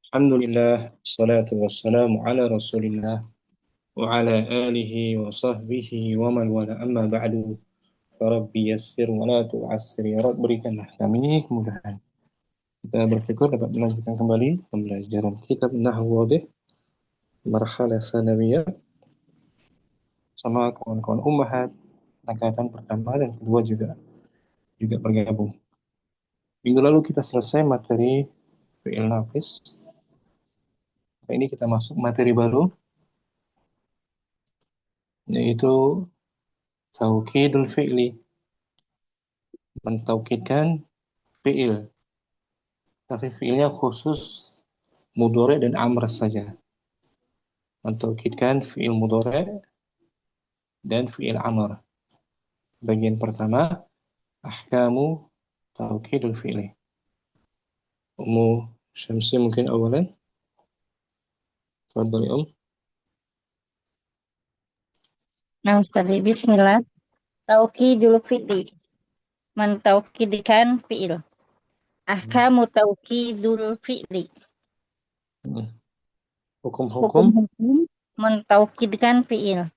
Alhamdulillah, salatu wassalamu ala rasulillah wa ala alihi wa sahbihi wa man wala amma ba'du. Farabbi yassir wa la tu'assir, ya Rabb berikanlah kami kemudahan. Kita bersyukur dapat melanjutkan kembali pembelajaran kitab Nahwu Wadih Marhalah Sanawiyah sama kawan-kawan ummahat angkatan pertama dan kedua juga bergabung. Minggu lalu kita selesai materi fi'il naqis. Ini kita masuk materi baru, yaitu taukidul fi'li, mentaukidkan fi'il, tapi fi'ilnya khusus mudhari dan amr saja. Mentaukidkan fi'il mudhari dan fi'il amr. Bagian pertama, ahkamu taukidul fi'li. Ummu Syamsi mungkin awalan. Tafadhali Nah, Ustaz, bismillah. Taukidul fi'li. Mentaukidkan fi'il. Ahkamu taukidul fi'li. Hukum-hukum. Hukum-hukum mentaukidkan fi'il.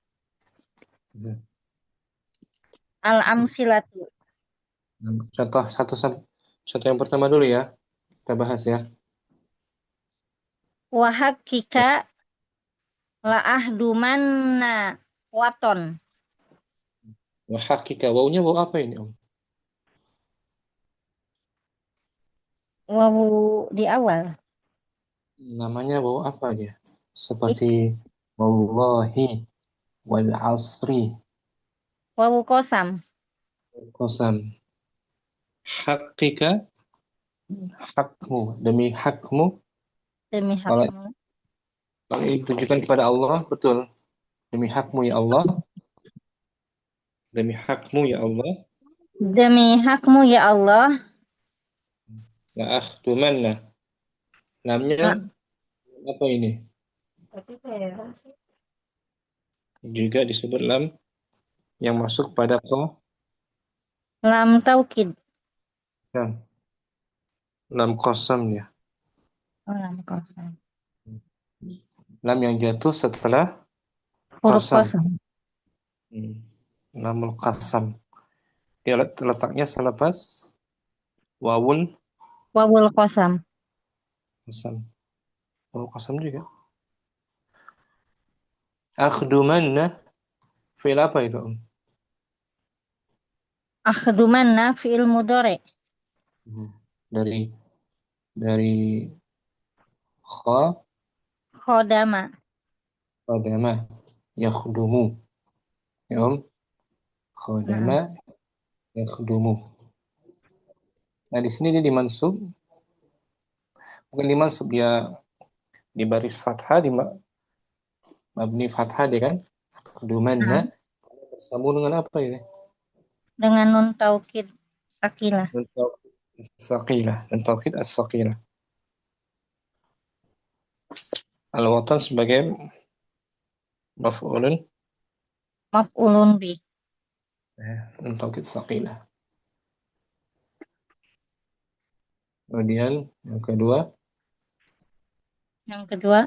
Al-amsilatu. Contoh satu yang pertama dulu ya. Kita bahas ya. Wahakika la'ahdumanna waton. Wah, hakika. Wawunya waw apa ini, Om? Wawu di awal. Namanya waw apa dia? Seperti wallahi, wal asri, Wawu kosam. qasam. Hakika, hakmu. Demi hakmu. Demi Kalau hakmu. ditujukan kepada Allah, betul. Demi hakmu ya Allah. Demi hakmu ya Allah. Demi hakmu ya Allah. La akhtumanna. Lamnya Nah, apa ini? Juga disebut lam yang masuk pada lam taukid. ya, lam qasam ya. Oh, lam kosam. Lam yang jatuh setelah Huruf qasam. kosam. Lamul qasam. Dia letaknya selepas wawul Wawul kosam. qasam. Wawul qasam juga. Akhdumanna fi'il apa itu, Om? Akhdumanna fi'il mudhari. Dari dari kha Khodama. qadama yakhdumu. Ya, Om. Nah, Khadama yakhdumu. Nah, di sini dia dimansub. Bukan dimansub, dia di baris fathah, di mabni fathah dia kan. Akhdumanna nah. bersambung dengan apa ini? Dengan nun taukid sakilah. Dan taukid as-saqilah. Dan taukid as-saqilah. Al-watan sebagai maf'ulun Maf'ulun bi. dan taukid saqilah. Kemudian yang kedua, Yang kedua,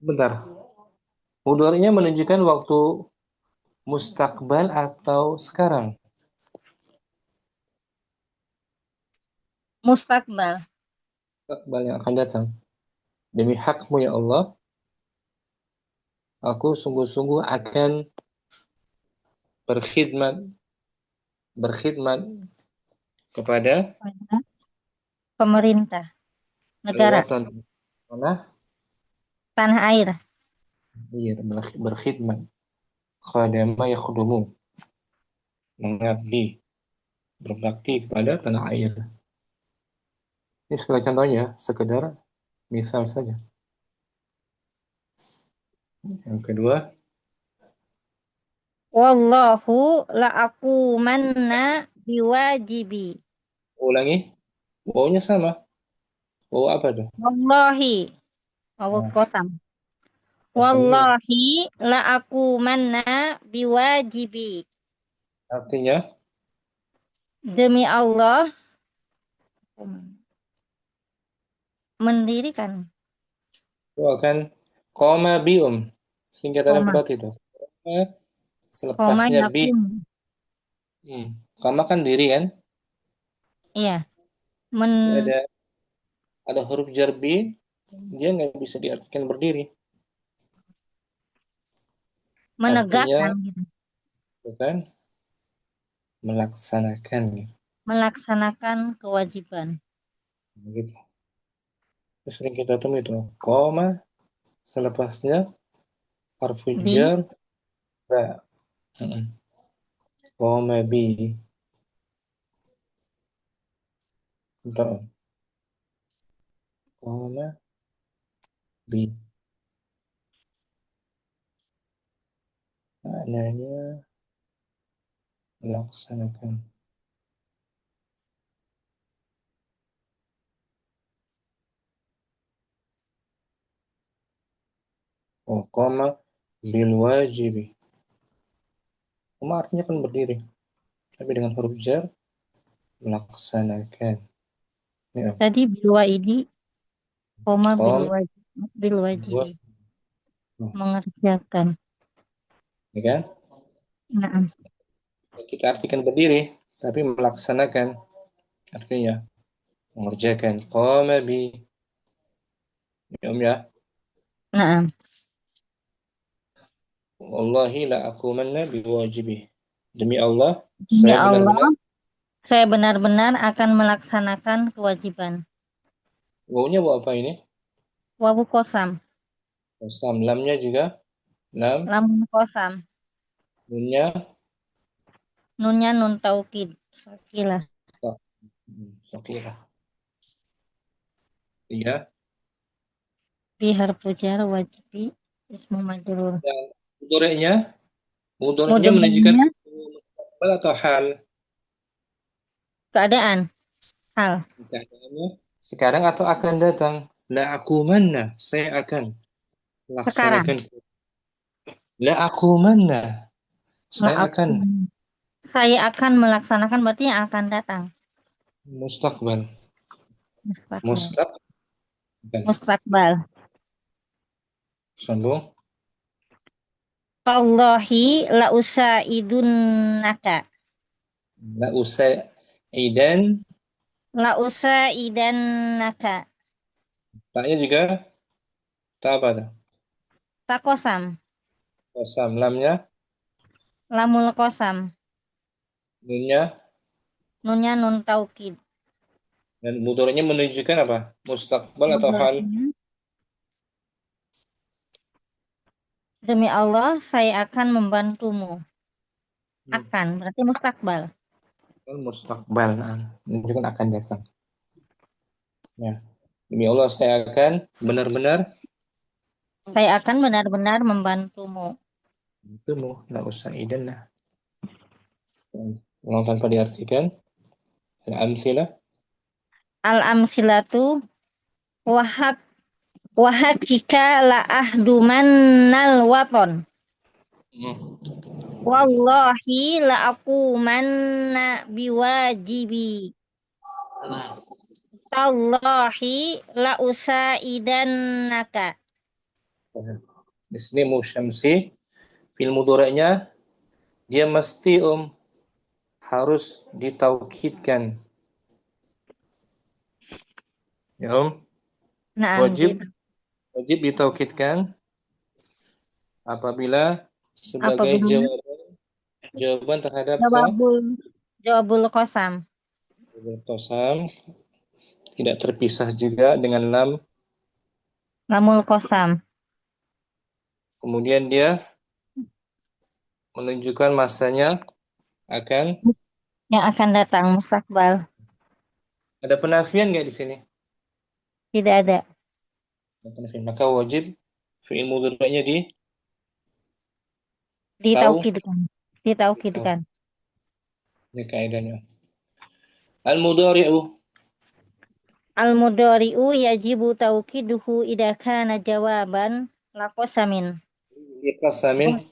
bentar. Mudhari'nya menunjukkan waktu mustakbal atau sekarang? mustakbal. Mustakbal yang akan datang. Demi hakmu ya Allah, aku sungguh-sungguh akan berkhidmat berkhidmat kepada Pada pemerintah negara al-watan, tanah tanah air. air, berkhidmat. Khadama yakhdumu, mengabdi, berbakti kepada tanah air. Ini sekedar contohnya, sekedar misal saja. Yang kedua, Wallahu la'aqumanna biwajibi. ulangi, wawunya sama. Wawu apa tuh? Wallahi. Wawu Nah, kosam. kosam juga. Wallahi la'aqumanna biwajibi. Artinya, Demi Allah. Mendirikan. Itu akan koma bium. Singkatannya Koma. berarti itu. Koma Koma selepasnya bi. yakum. Hmm. Koma kan diri kan? Iya. Men Ada huruf jar bi, dia nggak bisa diartikan berdiri. Artinya menegakkan gitu. bukan melaksanakan. Melaksanakan kewajiban. Gitu. Terus sering kita temui itu. Koma selepasnya harfu Bi. jar ba. Mm-mm. Koma bi. Bentar. Koma bi. Maknanya melaksanakan. Oh, koma bil wajibi. Koma artinya kan berdiri. Tapi dengan huruf jar melaksanakan. Ya. Tadi bilwa ini. Koma Koma bilwajibi. buat. Nah, Mengerjakan. ya kan? Nah. Kita artikan berdiri, tapi melaksanakan artinya mengerjakan. Qama bi, ya Om ya. Nah. Wallahi la aqumanna biwajibi. Demi Allah, Demi saya Allah, benar-benar. saya benar-benar akan melaksanakan kewajiban. Wawunya waw apa ini? Wawu kosam. Sam. Lamnya juga. Lam. Lamun kosam. Nunnya. Nunnya nun taukid. Sakilah. Tak. Oke lah. Iya. Bi harfu jar wajibi. Ismu majrur. Yang mudorenya. Mudorenya menunjukkan Mudhari'nya hal atau hal. keadaan. Hal. Keadaannya sekarang atau akan datang. La aqumanna. Saya akan Sekarang. laksanakan. La aqumanna. Lah Saya aku. akan Saya akan melaksanakan berarti yang akan datang. mustaqbal. Mustakbal. Mustaqbal. Mustakbal. Sambung. Tallahi la usaidunnaka. La usai idan. La usaidannaka. Taknya juga tak apa tuh? Takosam. Kosam. Lamnya. Lamul kosam. Nunnya. Nunnya nun taukid. Dan mudoranya menunjukkan apa? Mustaqbal atau hal. Mudhari'nya, demi Allah, saya akan membantumu. Akan, berarti mustakbal. Mustaqbal. Nah, menunjukkan akan datang. Ya. Demi Allah saya akan benar-benar Saya akan benar-benar membantumu. itu la usai idan lah. Ulang tanpa diartikan. Al-amsilah. Al-amsilatu wahak wahakika la ahdumannal waton. Hmm. Wallahi la aku manna biwajibi. Tallahi la usaidannaka. Di sini musyamsi fil mudoranya dia mesti harus ditaukidkan. Ya Nah, wajib wajib ditaukidkan apabila sebagai apabila jawaban terhadap jawabul jawabul kosam. kosam tidak terpisah juga dengan lam. Lamul kosam. Kemudian dia menunjukkan masanya akan Yang akan datang mustakbal. ada penafian nggak di sini? Tidak ada. Ada penafian. Maka wajib fi'il mudhari'nya tahu Ditaukidkan. Ditaukidkan. ini kaidahnya. Al-mudhari'u Al-mudhari'u yajibu taukiduhu idza kana jawaban laqasamin. liqasamin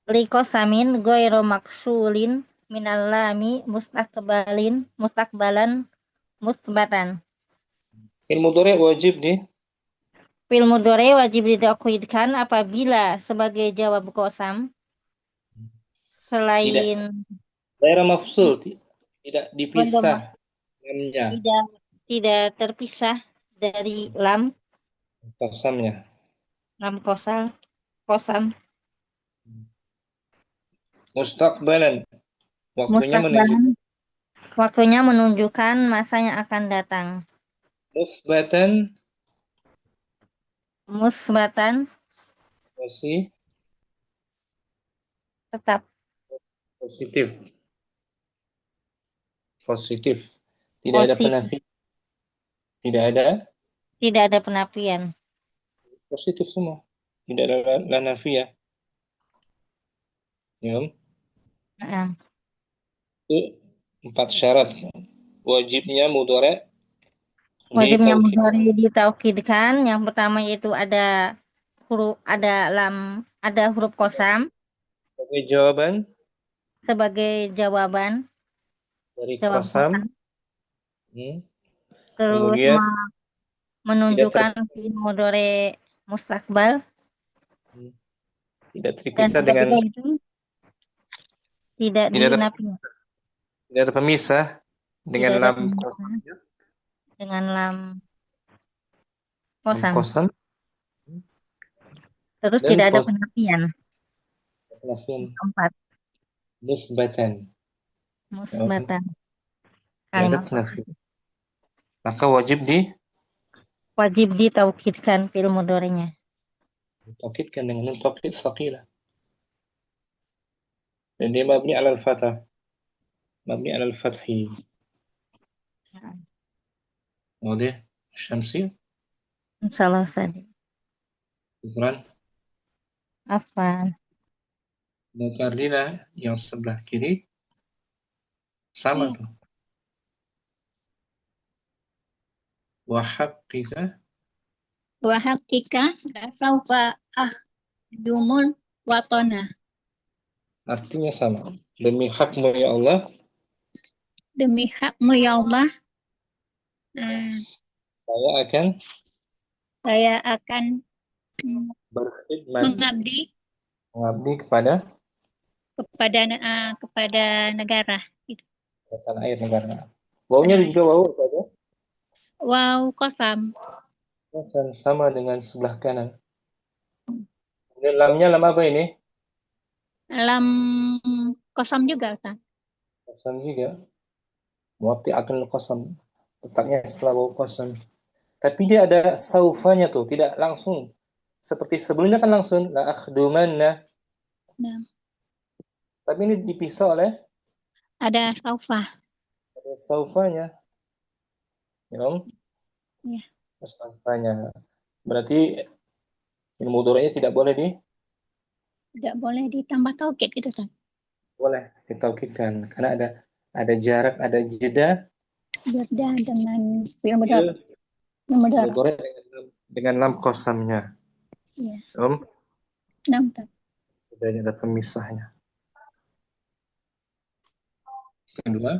Liqasamin ghairu maksulin minal lami mustakbalan musbatan. Ilmu mudhari wajib di Fi'il mudhari wajib ditaukidkan apabila sebagai jawab qasam tidak selain daerah mafsul, tidak dipisah ghairu lamnya, tidak tidak terpisah dari qasamnya. lam kosam Mustaqbalan, waktunya menunjuk mustaqbalan waktunya menunjukkan masa yang akan datang. musbatan, Musbatan masih tetap positif, positif. Tidak ada positif, penafi, tidak ada tidak ada penafian. positif semua. Tidak ada la nafi ya. Ya, Nah, itu empat syarat. Wajibnya mudhari di wajibnya taukid mudhari ditaukidkan. Yang pertama yaitu ada lam ada huruf kosam sebagai jawaban sebagai jawaban dari jawab qasam. kosam. Hmm. Terus Kemudian tidak ter, menunjukkan fi'il mudhari mustakbal tidak dan terpisah yang dengan ketiga itu tidak tidak ada, dinafikan, tidak ada pemisah dengan tidak ada lam pemisah qasam, dengan lam lam kosam. qasam Terus dan tidak ada penafian. penafian Keempat, nisbatan. Ya, musbatan tidak ada kalimat penafian. positif. Maka wajib Wajib ditaukidkan fi'il mudhari'nya. ditaukidkan dengan nun taukid tsaqilah. Dan dia mabni alal fathah, mabni alal fathi. Wadah, syamsi, Salah satu. ukuran Afan. mukardina yang sebelah kiri sama tuh. Wahaqqika Wahakika saufa ahdumul watona. artinya sama. Demi hakmu ya Allah, Demi hakmu ya Allah, saya akan saya akan mm, berkhidmat, mengabdi mengabdi kepada kepada negara. Gitu. tanah air negara. Wawunya Tanah air. juga wawu saja. Wow, kosam. Sama dengan sebelah kanan. Ini lamnya lam apa ini? Lam kosam juga, Ustaz. Qasam juga. Muwati akan qasam. Letaknya setelah wawu qasam. Tapi dia ada saufanya tuh, tidak langsung. Seperti sebelumnya kan langsung la akhdumanna. Nah, Tapi ini dipisah oleh ada saufa. ada saufanya. Ya, Ya, saufanya. Berarti ilmu mudhari'nya tidak boleh tidak boleh ditambah taukid gitu, Ustaz. boleh ditaukidkan karena ada jarak, ada jeda Beda dengan fi'il il mudhari. mudhari' dengan lam qasamnya. Ya. Om, Nah, Ustaz. sudah ada pemisahnya. Kedua,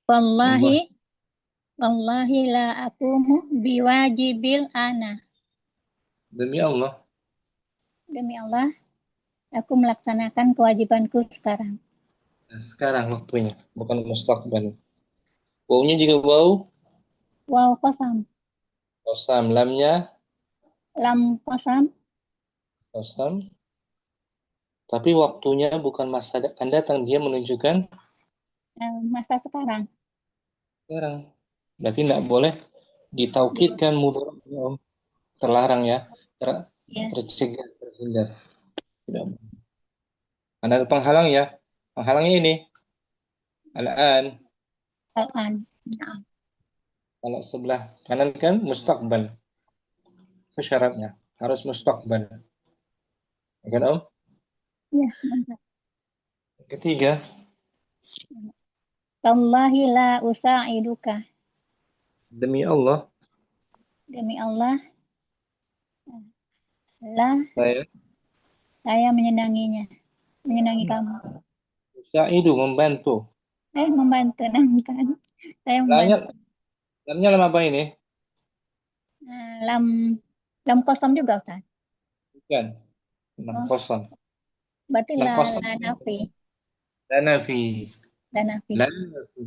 Wallahi Allah Wallahi la akumu biwajibil ana. demi Allah. Demi Allah, aku melaksanakan kewajibanku sekarang. Nah, sekarang waktunya, bukan mustaqbal. Wawunya juga wawu Wow, kosam. qasam, lamnya Lam kosam, qasam, tapi waktunya bukan masa akan datang, dia menunjukkan masa sekarang. sekarang. Berarti tidak boleh ditaukidkan mudhari', Om. Terlarang ya, Ya, tercegah, terhindar. Tidak boleh. Ada penghalang ya. Penghalangnya ini al-an. al-an. Nah, Kalau sebelah kanan kan mustaqbal. Itu syaratnya. Harus mustaqbal. Ya kan, Om? ya, mantap. Ketiga, Tallahi la usa'iduka. demi Allah, Demi Allah, la saya saya menyenanginya. Menyenangi kamu. sa'idu membantu. membantu nangkan. Saya Lamnya, membantu. lamnya lam apa ini? Lam lam kosong juga Ustaz. Bukan. Lam Oh, kosong. berarti Lam la kosong. la nafi. La nafi. La nafi. La nafi.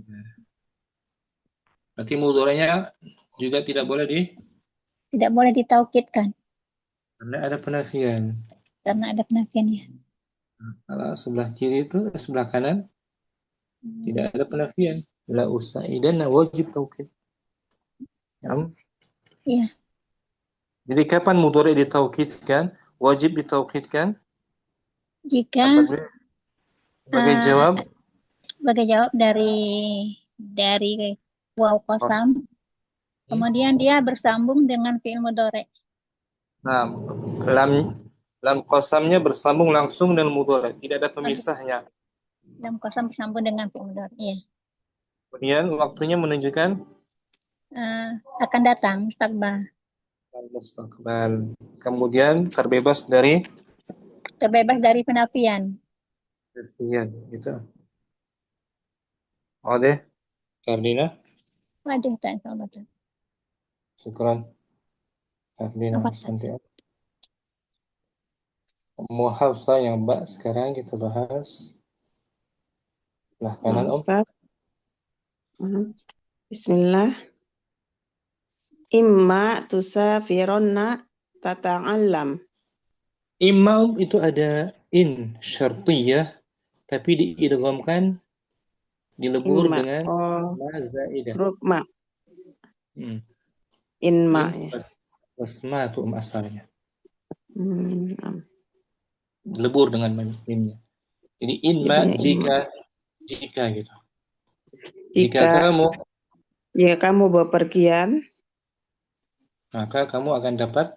Berarti mudoranya juga tidak boleh Tidak boleh ditaukidkan karena ada penafian. karena ada penafiannya. Kalau sebelah kiri itu, sebelah kanan tidak ada penafian. La usaidan wajib taukid. Ya. Iya, Jadi kapan mudhari ditaukidkan? Wajib ditaukidkan jika apabila sebagai uh, jawab sebagai jawab dari waw kosong. kosam, kemudian dia bersambung dengan fi'il mudhari. Nah, lam lam qasamnya bersambung langsung dengan mudhari, tidak ada pemisahnya. Lam kosam bersambung dengan fi'il mudhari. Iya. Kemudian waktunya menunjukkan Uh, akan datang, mustaqbal. al-mustaqbal. Kemudian terbebas dari Terbebas dari penafian. penafian, gitu. Oke, Kardina, Wajib tak insyaallah. syukran. Kardina, Apa tak? santai. Muhafsa yang Mbak sekarang kita bahas. Sebelah kanan, Om. Ustaz. Bismillah. Imma tusafironna tata'allam. Imam itu ada in syartiyah tapi diidghamkan dilebur Imma. dengan Oh, ma zaidah. huruf ma. Hmm. Inma In ya. plus ma itu asalnya. Hmm. Dilebur dengan mimnya. Jadi inma Jadinya imma. jika gitu. Jika kamu bepergian, maka kamu akan dapat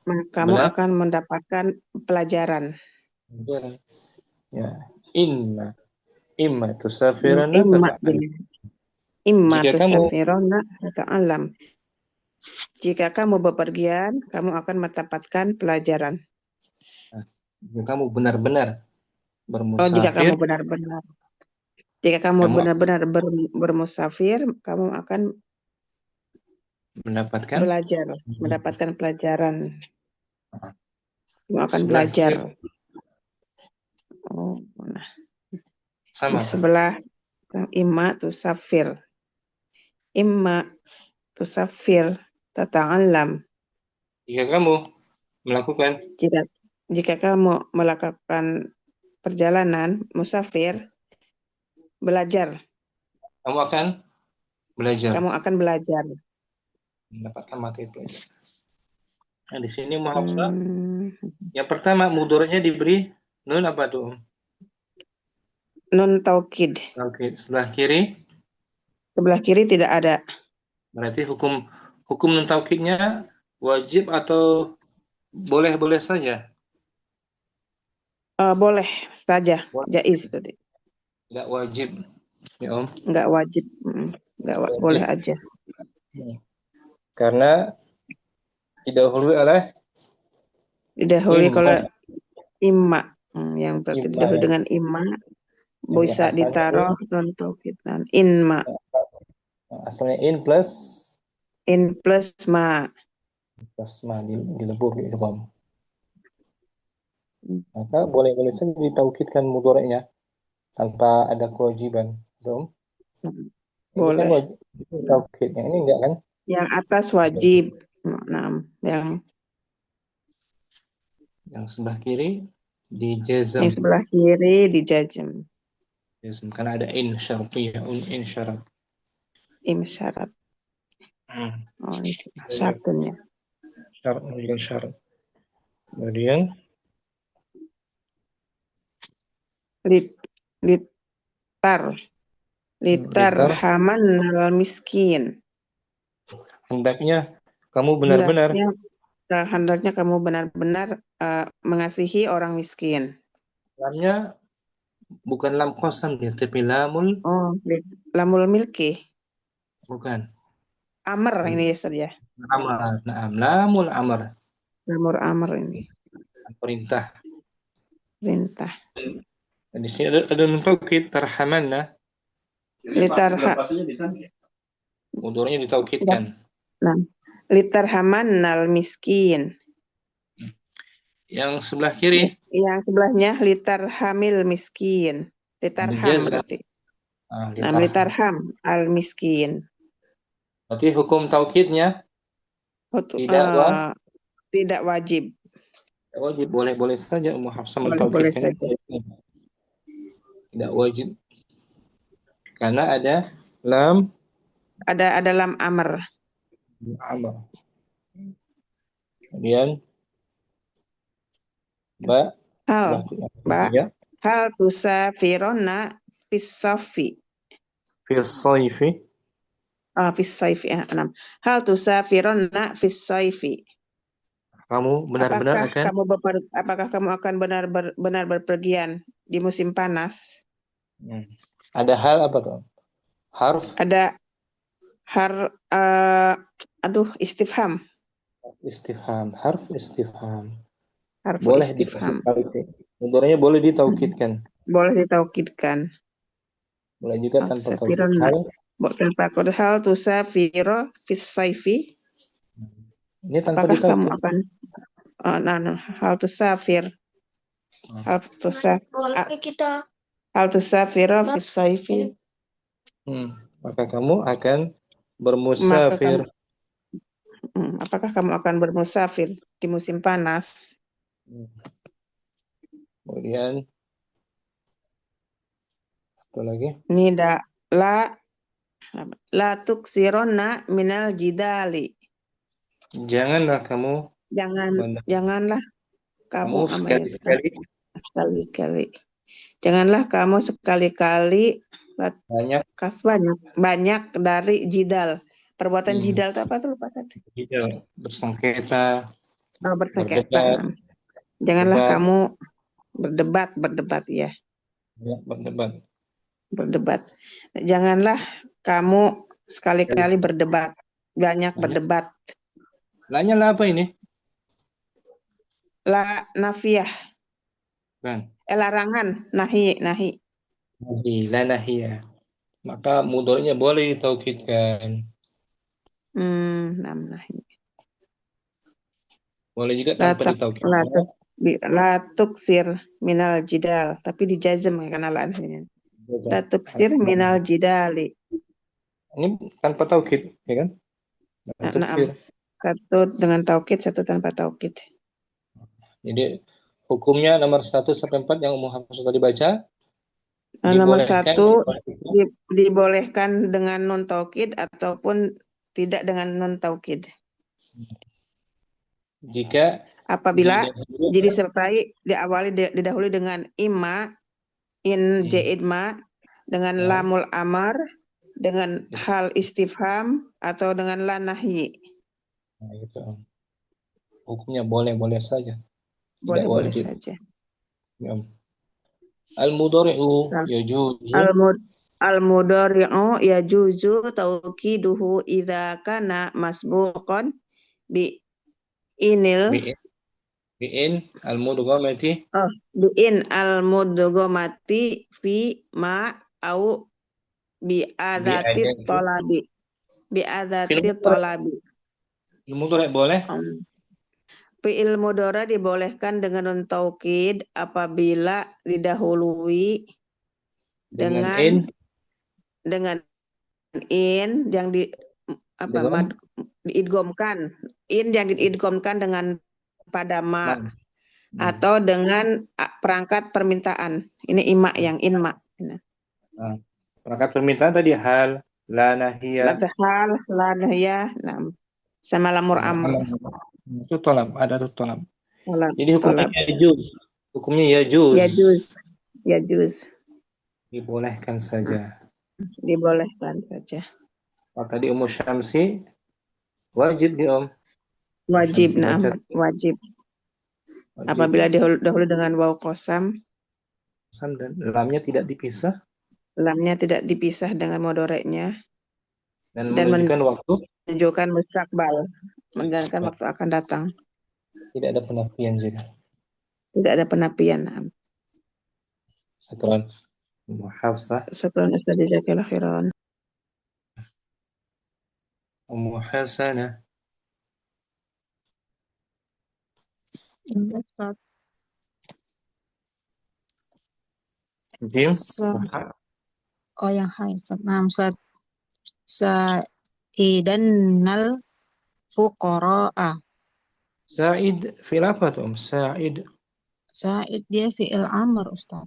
maka kamu akan mendapatkan pelajaran. Ya, imma tusafirana Imma jika kamu tusafironna tata'allam. Jika kamu bepergian, kamu akan mendapatkan pelajaran. jika kamu benar-benar Oh, jika kamu bermusafir, benar-benar bermusafir, kamu akan mendapatkan pelajaran. Kamu akan belajar. Oh, nah. Sama. Di sebelah imma tusafir. Imma tusafir tata'allam. Jika kamu melakukan Jika kamu melakukan perjalanan musafir, belajar. Kamu akan belajar. Mendapatkan materi pelajaran. Nah, di sini muhafsa. Yang pertama mudhari'nya diberi nun apa tuh? Nun taukid. Oke, sebelah kiri. Sebelah kiri tidak ada. Berarti hukum nun taukidnya wajib atau boleh-boleh saja? Boleh saja, jaiz tadi. Enggak wajib, ya Om. Enggak wajib, boleh aja. Karena didahului oleh kalau imma, yang berarti didahului dengan imma, bisa ditaruh non taukid dan inma. Asalnya in plus ma. Dilebur di idgham. Maka boleh-boleh saja ditaukidkan mudhari'nya tanpa ada kewajiban, Om. Boleh. Ini kan wajib taukid, yang ini enggak kan? Yang atas wajib. Yang sebelah kiri dijazam. Yang sebelah kiri dijazam. Karena ada in syartiyah, in syarat. In syarat. Oh, itu syaratnya. Syarat. Kemudian litar haman al miskin. Hendaknya kamu benar-benar mengasihi orang miskin. Lamnya bukan lam qasam dia, tapi lamul. Oh, lamul milki. Bukan. Amr ini ya, Ustaz ya. Lamul amr. Lamul amr ini. Perintah. Dan di sini ada taukid tarhamanna. Litarha. Mudornya ditaukidkan. Nah, litarhaman nal miskin. Yang sebelah kiri Yang sebelahnya litarhamil miskin. Litarham Dijazam. berarti. Nah, Litarham. litarham al miskin. Berarti hukum taukidnya Tidak wajib. wajib, boleh-boleh saja Ummu Hafsah Boleh-boleh mentaukidkan. saja. Tidak wajib. Karena ada lam Ada lam amr. amr. Kemudian ba ya. Hal tusafirona fisafi. Fil sayfi. Fisaifi ya, 6. Hal tusafirona fisaifi. Kamu benar-benar Apakah kamu akan benar berpergian di musim panas? Ada hal apa tuh? Harf. Ada istifham. Istifham, harf istifham. Harfu Boleh istifham. Mudoranya boleh ditaukidkan. Boleh ditaukidkan. Boleh juga tanpa taukid. Hal tusafiro fisaifi. Ini tanpa Apakah kamu ditaukid. akan hal tusafir. Hal tusafiro fisaifi. Maka kamu akan bermusafir. Apakah kamu akan bermusafir di musim panas? Kemudian apa lagi? Ini la tuksirona minal jidali. Janganlah kamu Janganlah kamu sekali-kali Janganlah kamu sekali-kali banyak dari jidal. Perbuatan jidal itu apa tuh, lupa tadi? Jidal, bersengketa. Bersengketa. Janganlah kamu berdebat ya. Ya, berdebat. Janganlah kamu sekali-kali berdebat, banyak berdebat. Lanya lah apa ini? La nafiyah. Kan. Larangan, nahi. La nahiyah. Maka mudornya boleh ditaukidkan. Nahi. Boleh juga tanpa ditaukidkan. La tuksir minal jidal, tapi dijazm karena laannya. La tuksir minal jidali. Ini tanpa taukid, ya kan? Satu dengan taukid, satu tanpa taukid. Jadi hukumnya nomor 1 sampai 4 yang Ummu Hafsah tadi baca. Nomor 1 dibolehkan dengan nun taukid ataupun tidak dengan nun taukid. Jika apabila disertai didahului dengan imma, jaidma, dengan lamul amar, dengan hal istifham atau dengan la nahyi. Nah, itu. Hukumnya boleh saja. Boleh saja. Ya. Al-mudhari'u yajuzu. Al-mudhari'u yajuzu tauqiduhu idza kana masbuqan bi bi'in al-mudghamati. Bi'in al-mudghamati fi ma au bi'adati tolabi. Bi'adati tolabi. Mudhari' boleh? Fi'il mudhari' dibolehkan dengan nun taukid apabila didahului dengan in yang diidghamkan. In yang diidghamkan dengan pada ma atau dengan perangkat permintaan. Ini ima yang inma. Perangkat permintaan tadi hal, la nahiyah. Hal, la nahiyah, sama lamur amr. Itu tolab, ada tuh tolab. Jadi hukumnya yajuz. Hukumnya yajuz. Yajuz. Dibolehkan saja. Kalau tadi Ummu Syamsi wajib di Om. Wajib. Apabila dahulu dengan waw qasam dan lamnya tidak dipisah. Lamnya tidak dipisah dengan mudhari'nya. Dan menunjukkan mustaqbal. Menunjukkan waktu akan datang. Tidak ada penafian juga. Tidak ada penafian. Syukran. Ummu Hafsah. Syukran Ustaz, jazakallahu khairan. Ummu Hasanah. Ustaz. Jim. Oh yang hai Ustaz. Nah, Ustaz. Sa'idanal fuqara'a. Sa'id fil apa tuh? Sa'id Sa'id dia fi'il amr Ustaz.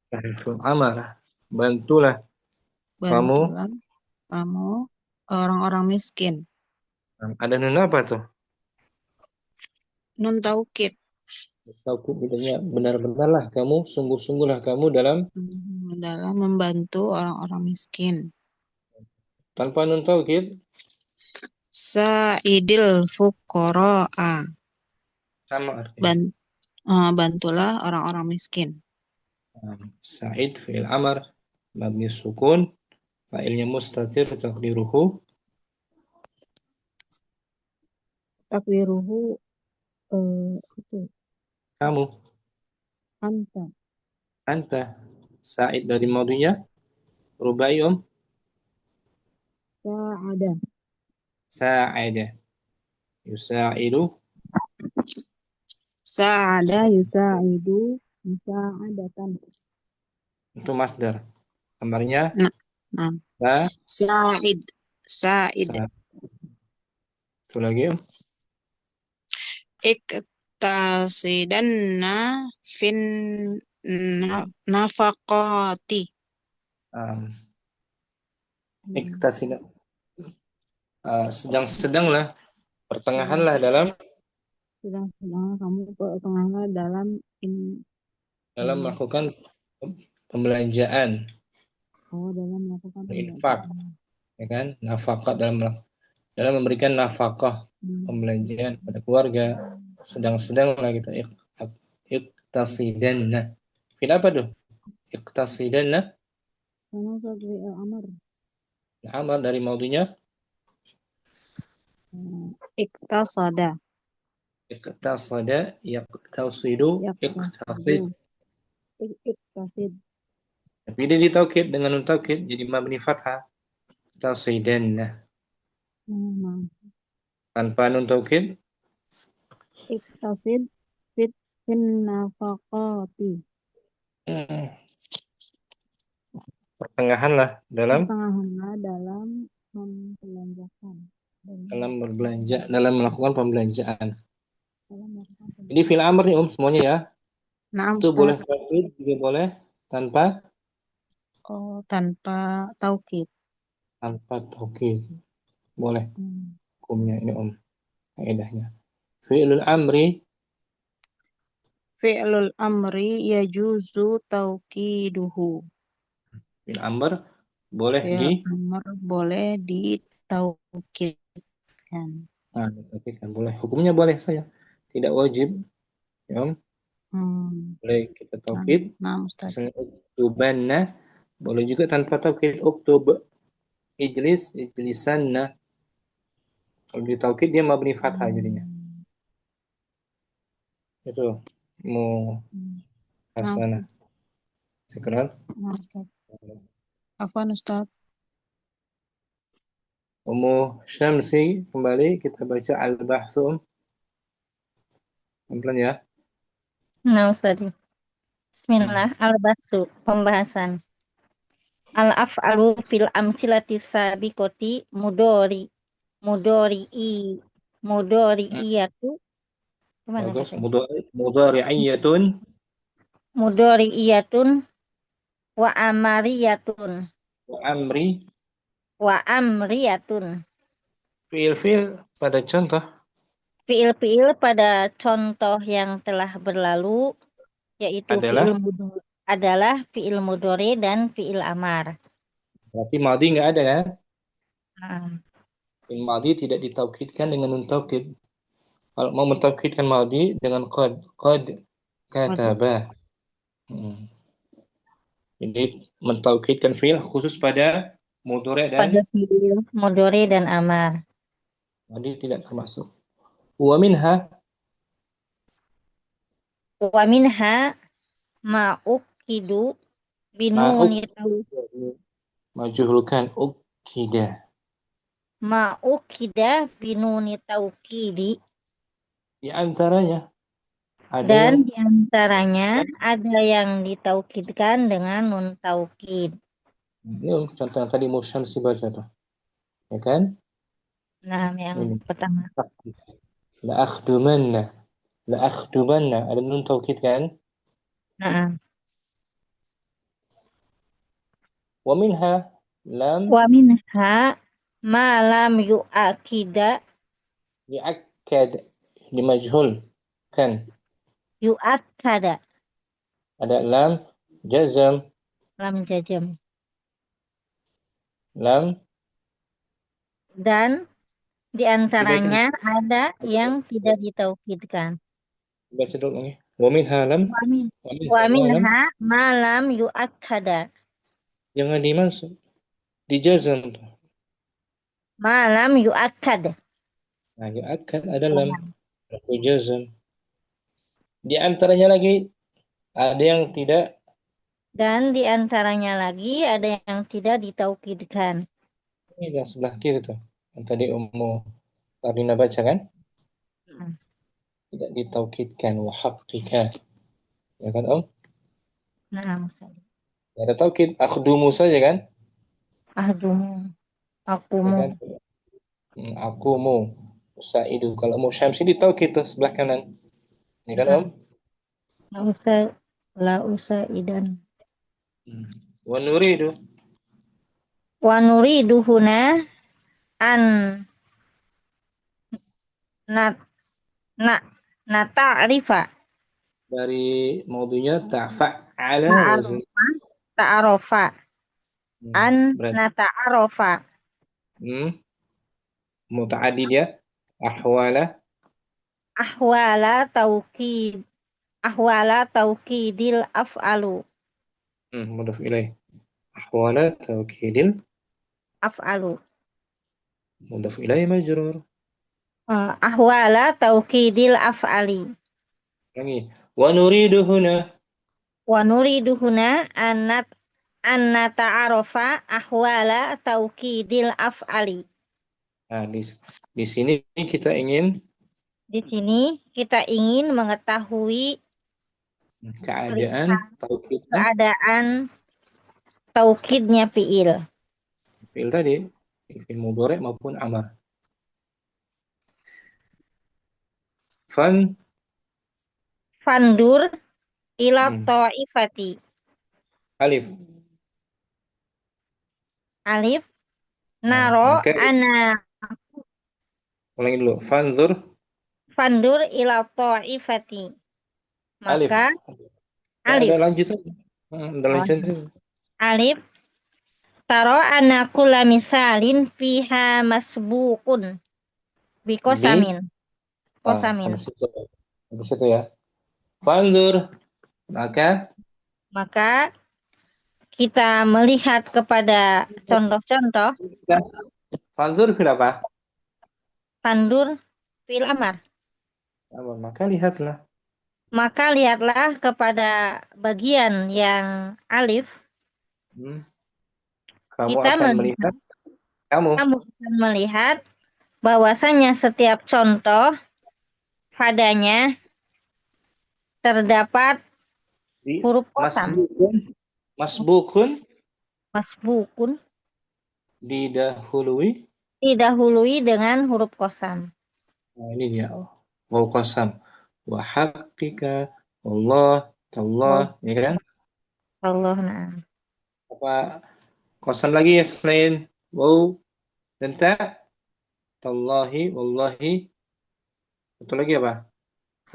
fil amar. Bantulah kamu. Bantulah kamu orang-orang miskin. Ada nun apa tuh? Nun taukid. Taukid bedanya benar-benarlah kamu, sungguh-sungguhlah kamu dalam Dalam membantu orang-orang miskin. tanpa nun taukid. Sa'idil fuqara'a. Sama artinya. Bantulah orang-orang miskin. Sa'id fi'il amar mabni sukun, fa'ilnya mustatir taqdiruhu Takdiruhu itu kamu. anta. Anta. Sa'id dari maudinya rubai Sa'ada. Sa'ada. Yusa'idu. Sa'ada yusa'idu musa'adatan. Itu masdar. Kamarnya Nah. Sa'id. Itu lagi Iktasidanna fin nafaqati. Iktasida. Sedang-sedanglah, pertengahanlah dalam Sedang-sedang kamu pertengahanlah dalam melakukan pembelanjaan. dalam melakukan Infak, ya kan? Nafkah dalam memberikan nafkah, pembelanjaan pada keluarga. Sedang-sedanglah kita iktasidanna. Kenapa tuh? Iktasidanna. Karena sebagai amar. Amar dari maudinya Iktasada. Iktasada yaktasidu iktasid. Iktasid. Tapi dia ditaukid dengan nun taukid jadi mabni fathah. Iktasidanna. Tanpa nun taukid Iktasid fin nafaqati. Pertengahanlah dalam membelanjakan. Dalam berbelanja, dalam melakukan pembelanjaan. Ini fil amr nih semuanya ya. Nah, itu boleh taukid juga boleh tanpa tanpa taukid. Tanpa taukid boleh. Hukumnya ini kaidahnya. Fi'lul amri yajuzu taukiduhu. Fi'l amr boleh ditaukidkan. Ditaukidkan boleh. Hukumnya boleh saja. Tidak wajib. Ya. Boleh kita taukid. Misalnya uktubanna boleh juga tanpa taukid. Uktub ijlisanna. Kalau ditaukid dia mabni fathah jadinya. Itu Hasanah. Sekarang Afwan Ustaz. Ummu Syamsi kembali kita baca al-bahsu. Pelan ya. Nah, Ustaz. Bismillah, al-bahsu, pembahasan. Al-af'alu fil amsilati sabiqati mudori'iyatu. Gimana? Bagus. Mudhari'iyatun wa amariyatun. Wa amriyatun. Fi'il pada contoh. Fi'il pada contoh yang telah berlalu yaitu adalah fi'il mudhari dan fi'il amar. Berarti madhi nggak ada kan? Fi'il madhi tidak ditaukidkan dengan nun taukid. Kalau mau mentaukidkan madhi dengan qad kataba. Jadi mentaukidkan fi'il khusus pada mudhari dan amar. Madhi tidak termasuk. Wa minha ma'ukidu binuni majhulkan ukida. ma'ukida binuni taukidi. Di antaranya ada Dan yang di antaranya ada yang ditaukidkan dengan nun taukid. ini contoh yang tadi Musyam si baca tuh. Ya kan? Nah, yang Ini. pertama. La akhdumanna. La akhdumanna. Ada nun taukid kan? Nah, Wa minha lam wa minha ma lam yu'akida yu'akkad. Di majhul kan? yu'akkada Ada lam jazam, lam jajam. lam Dan di antaranya dibaca ada yang tidak ditaukidkan. baca dulu nih. Wa minha lam Wa min wa minha wa ma lam minha ma lam yu'akkada jangan dimasuk di jazam tuh. ma lam yu'akkad. Nah, yu'akkad ada lam atau jazam. Di antaranya lagi ada yang tidak. Dan di antaranya lagi ada yang tidak ditaukidkan. Ini yang sebelah kiri tuh. Yang tadi Ummu Karina baca kan? Hmm. Tidak ditaukidkan wa haqqika. Ya kan Om? Nah, misalnya Ya, ada taukid akhdumu saja kan? ahdumu, Ya akumu. kan? Akumu Saidu. Kalau mau Syamsi ditaukid tuh sebelah kanan. Ya kan Om? La usah idan. Wa nuridu. Wa nuridu huna an na na na ta'rifa Dari maudunya ta'fa'ala wazn. ta'arofa an Berarti na ta'arofa muta'addid ya. Ahwala ahwala taukid ahwala taukidil af'alu mudhaf ilaih. Ahwala taukidil af'alu mudhaf ilaih majrur. ahwala taukidil af'ali. Lagi. Wa nuridu huna. Wa nuridu huna an nata'arofa ahwala taukidil af'ali. Nah, di sini kita ingin Di sini kita ingin mengetahui keadaan taukidnya fiil. Fiil tadi, fiil mudhari maupun amar. Fandur ila ta'ifati. Alif. Alif naro maka ana. Ulangi dulu. Fandur ila ta'ifati. alif. Maka Ada alif. lanjutan. Ada lanjutan. Alif taro ana kula misalin fiha masbukun bikosamin. Kosamin. Sampai situ ya. Fandur. Maka kita melihat kepada contoh-contoh. Fandur fil apa? Fandur fil amar. Maka lihatlah kepada bagian yang alif. Kamu akan melihat bahwasanya setiap contoh padanya terdapat huruf qasam. Masbukun didahului dengan huruf qasam. Nah, ini dia. Waw qasam. Wa haqqika Allah tallah, ya kan? Allah, na'am. Apa qasam lagi ya selain waw dan ta? Tallahi, wallahi. Satu lagi apa?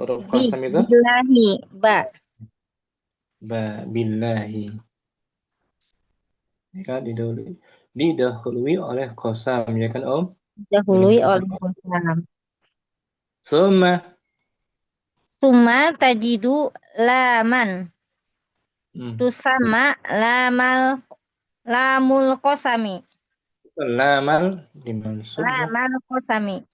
Huruf qasam itu? Billahi, ba. Billahi. Ya kan? Didahului oleh qasam, ya kan Om? Didahului oleh qasam. Summa tajidu laman. Tusama lamul qasami. Lamal dimansub. Lamal qasami.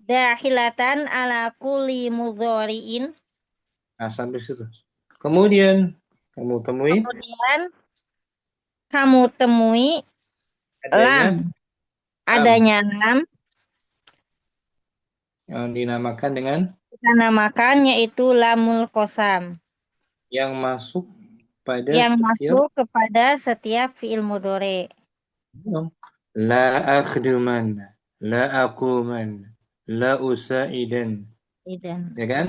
Dakhilatan ala kulli mudhari'in. Nah, sampai situ. Kemudian kamu temui Kemudian kamu temui adanya lam. lam Adanya lam. yang dinamakan dengan Kita namakan yaitu lamul qasam. yang masuk pada Yang setiap masuk kepada setiap fiil mudhari. la akhduman, la aquman, la usaidan, Idan. ya kan?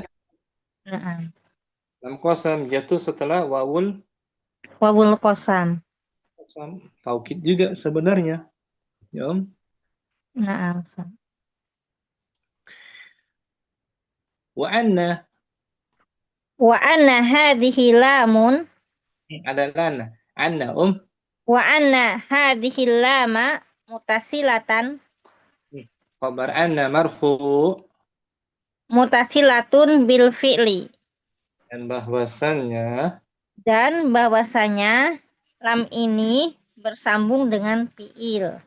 Naam. Lam qasam jatuh setelah wawul Wawul qasam. qasam. Taukid juga sebenarnya, ya Om. Naam. Wa anna Wa anna hadhihi lamun. ada lana, anna Wa anna hadhihi lama mutasilatan. khabar anna marfu Mutasilatun bil fi'li. dan bahwasannya Dan bahwasanya lam ini bersambung dengan fi'il.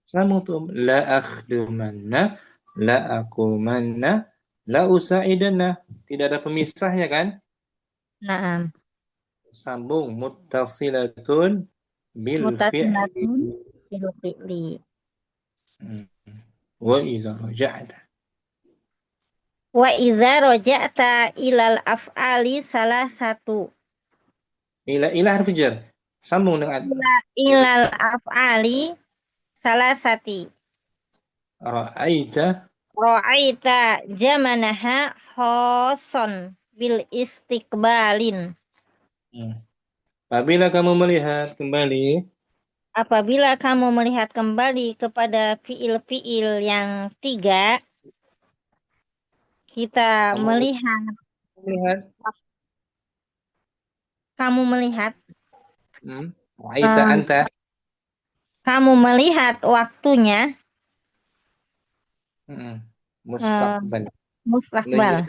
sama tuh la akhdumanna, la aqumanna, la usaidanna. Tidak ada pemisahnya kan? Naam. Sambung muttasilatun bil fi'li. Mutasilatun bil fi'li. Wa idza raja'ta. Wa idza raja'ta ilal af'ali salah satu. Ila harfi jar. Sambung dengan Ilal af'ali salah sati. ra'aita Ra'aita jamanaha khoson bil istiqbalin. Apabila kamu melihat kembali Apabila kamu melihat kembali kepada fiil-fiil yang 3, kita kamu melihat ra'aita anta kamu melihat waktunya mustaqbal. mustaqbal,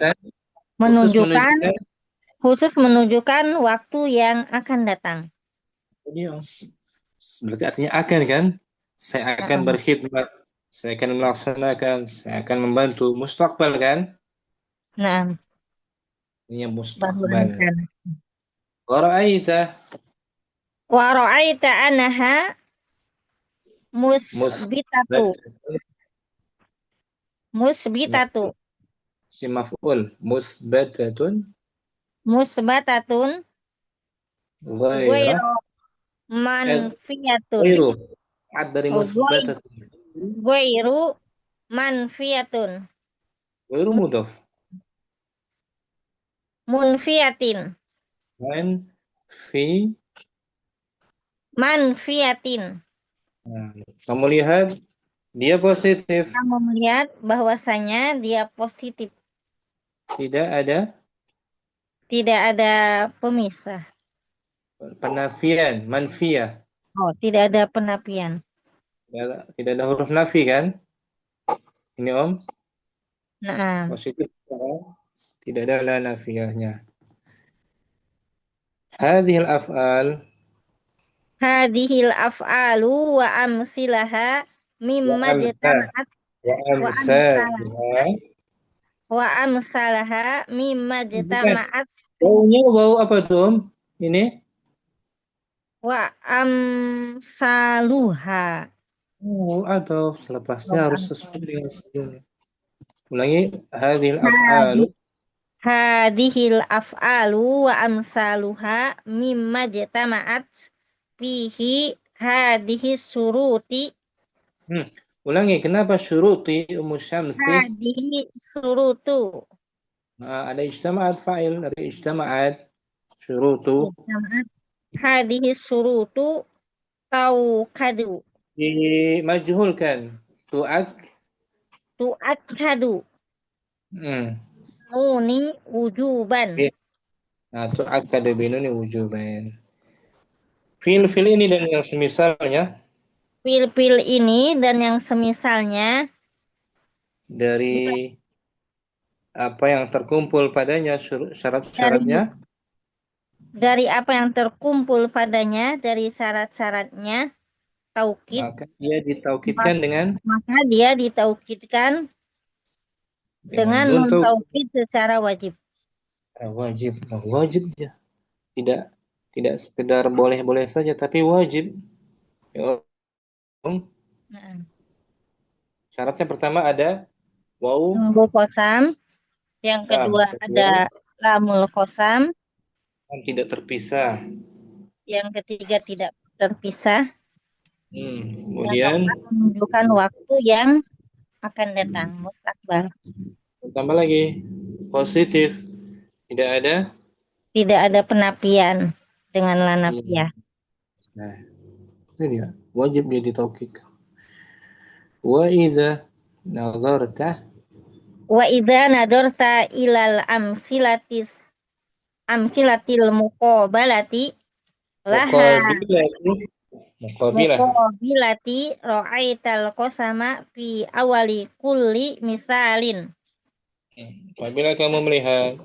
Menunjukkan khusus menunjukkan waktu yang akan datang. ini berarti artinya akan kan? Saya akan berkhidmat, saya akan melaksanakan, saya akan membantu. Mustaqbal kan? Nah, Ini mustaqbal. Wa ra'aita annaha musbitatu si maf'ul musbatatun ghaira manfiyatun. ghairu ad dari musbatatun Ghairu manfiyatun. ghairu mudhaf Munfiyatin. Manfiyatin. Nah, kamu lihat dia positif. Kamu melihat bahwasanya dia positif. Tidak ada pemisah. Penafian, manfiyah. Oh, tidak ada penafian. Tidak ada huruf nafi kan? Ini Om. Nah. Positif. Tidak ada la nafiyahnya. Hadhil af'alu wa amsilaha mimma jama'at wa amsalaha mimma jama'at. Baunya bau apa tuh Om? Ini? Wa amsaluha. Atau selepasnya harus sesuai dengan sebelumnya. Ulangi, hadhil af'alu wa amsaluha mimma jama'at fihi hadhihi suruti. Ulangi, kenapa syuruti Ummu Syamsi? Hadhihi surutu. Ada ijtama'at fa'il dari ijtama'at syurutu. Hadhihi surutu taukadu. Dimajhulkan. Tu'akkadu. Nuni wujuban. Tu'akkadu binuni wujuban. Fil ini dan yang semisalnya. Fil ini dan yang semisalnya. Dari apa yang terkumpul padanya syarat-syaratnya. Dari apa yang terkumpul padanya dari syarat-syaratnya. Taukid. Maka dia ditaukidkan dengan nun taukid secara wajib. Wajib ya. Tidak tidak sekedar boleh-boleh saja, tapi wajib. Ya, Om. Nah, Syaratnya pertama ada wawu lamul kosam. Yang kedua kedua ada lamul kosam. kan tidak terpisah. Yang ketiga tidak terpisah. Yang Kemudian keempat menunjukkan waktu yang akan datang, mustakbal. tambah lagi positif, tidak ada. Tidak ada penafian dengan la nafiyah. Nah, itu dia. Wajib dia ditaukid. Wa idza nazarta Wa idza nadorta ilal amsilatil muqabalati laha muqabilati muqabilah. muqabilati ra'aital qasama fi awali kulli misalin. Apabila kamu melihat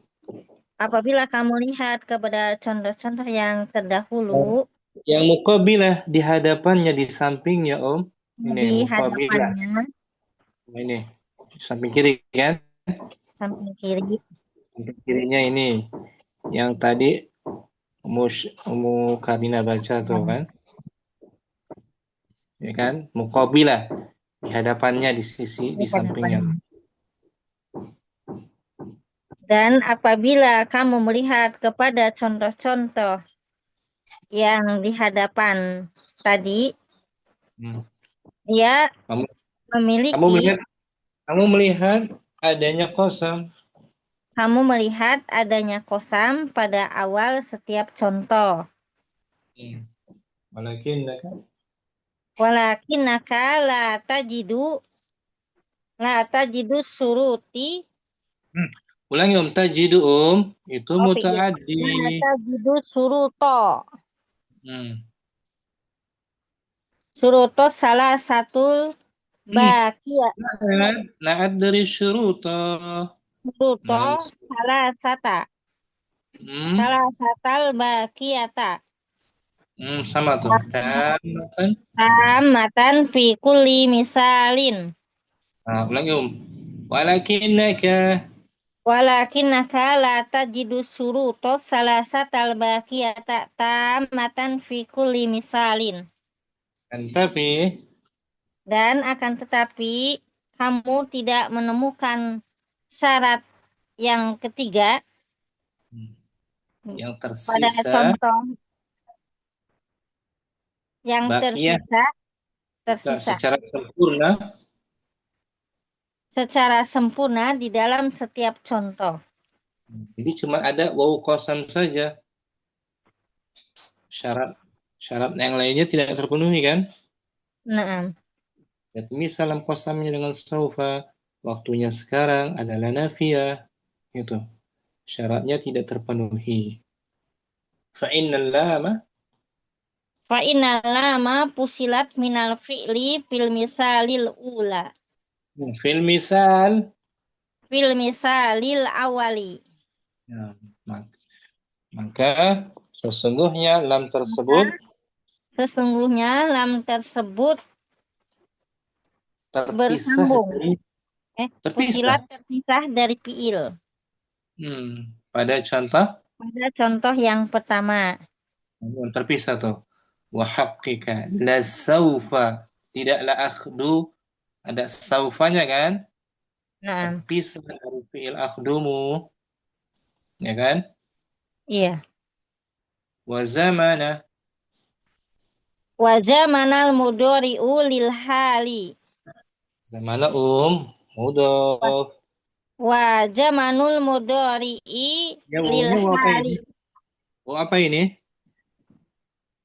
Apabila kamu lihat kepada contoh-contoh yang terdahulu yang muqabilah di hadapannya, di sampingnya, Om. Ini di muqabilah. hadapannya, Nah, ini samping kiri kan? samping kiri, Samping kirinya ini yang tadi Ummu Karina baca tuh kan? Ya kan? Muqabilah di hadapannya, di sisi, di di sampingnya. hadapannya. Dan apabila kamu melihat kepada contoh-contoh yang di hadapan tadi, dia Kamu memiliki, kamu melihat adanya kosam. kamu melihat adanya kosam pada awal setiap contoh. Walakinnaka la tajidu suruti. Ulangi Om, tajidu Om, itu mutaaddi. La tajidu suruto. Suruto salah satu bakia. Na'ad dari syuruta. Suruto salah sata. Salah satal bakiata. Sama tuh. Tamatan fi kulli misalin. Nah, ulangi Om. Walakinnaka La tajidu suruto salah satal bakiata tamatan fi kulli misalin. tapi Dan akan tetapi kamu tidak menemukan syarat yang ketiga yang pada tersisa contoh yang bakiyah tersisa secara secara sempurna di dalam setiap contoh. Jadi cuma ada wawu kosam saja. Syarat yang lainnya tidak terpenuhi kan? Nah, Dan misal kosamnya dengan saufa, waktunya sekarang adalah nafiyah. Itu. Syaratnya tidak terpenuhi. Fa'innal lama pusilat minal fi'li fil misalil ula. Fil misal. Fil misalil awali. Ya, maka sesungguhnya lam tersebut bersambung. terpisah. Terpisah dari fi'il. Pada contoh yang pertama. Terpisah tuh. Wa haqqika la saufa, tidaklah akhdu, ada saufanya kan? Nah, Terpisah dari fi'il akhdumu. Ya kan? iya. Wa zamana Zamanal mudhari'u lil hali. zamana mudhaf. Wa zamanul mudhari'i Ya, lil wawunya apa ini? hali. Apa ini?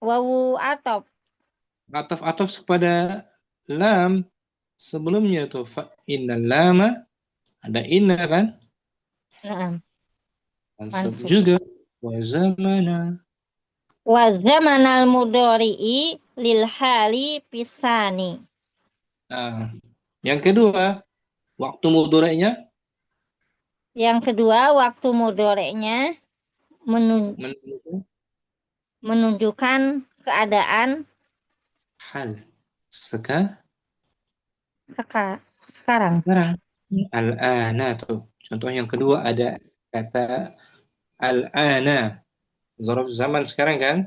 Wawu atop. Ataf kepada lam sebelumnya tuh. Fa innal lama, ada inna kan? Nah, Mansub juga. Wa zamana. Wa zamanal mudhari'i lil hali pisani. Nah, yang kedua, waktu mudhari'nya Yang kedua, waktu mudhari'nya menunjukkan keadaan hal sekarang. Al-ana tuh. Contoh yang kedua ada kata al-ana. Zarf zaman sekarang kan?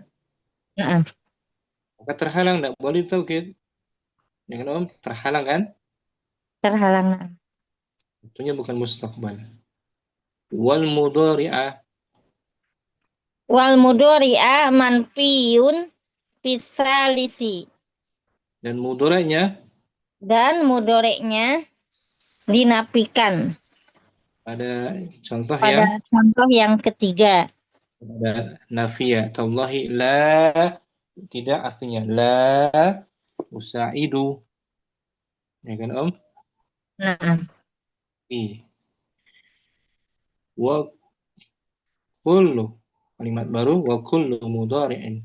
Nah, Maka terhalang, tidak boleh taukid. Ya kan Om? Terhalang kan? terhalang. Nah. Tentunya bukan mustaqbal. Wal mudhari'ah, Wal mudhari'a manfiyun fisalisi. dan mudhari'nya Dan mudhari'nya dinafikan pada contoh pada yang contoh yang ketiga. ada nafiyah. Tallahi la, tidak artinya la usaidu. Ya kan Om? Nah, Wa kullu, kalimat baru, wa kullu mudhari'in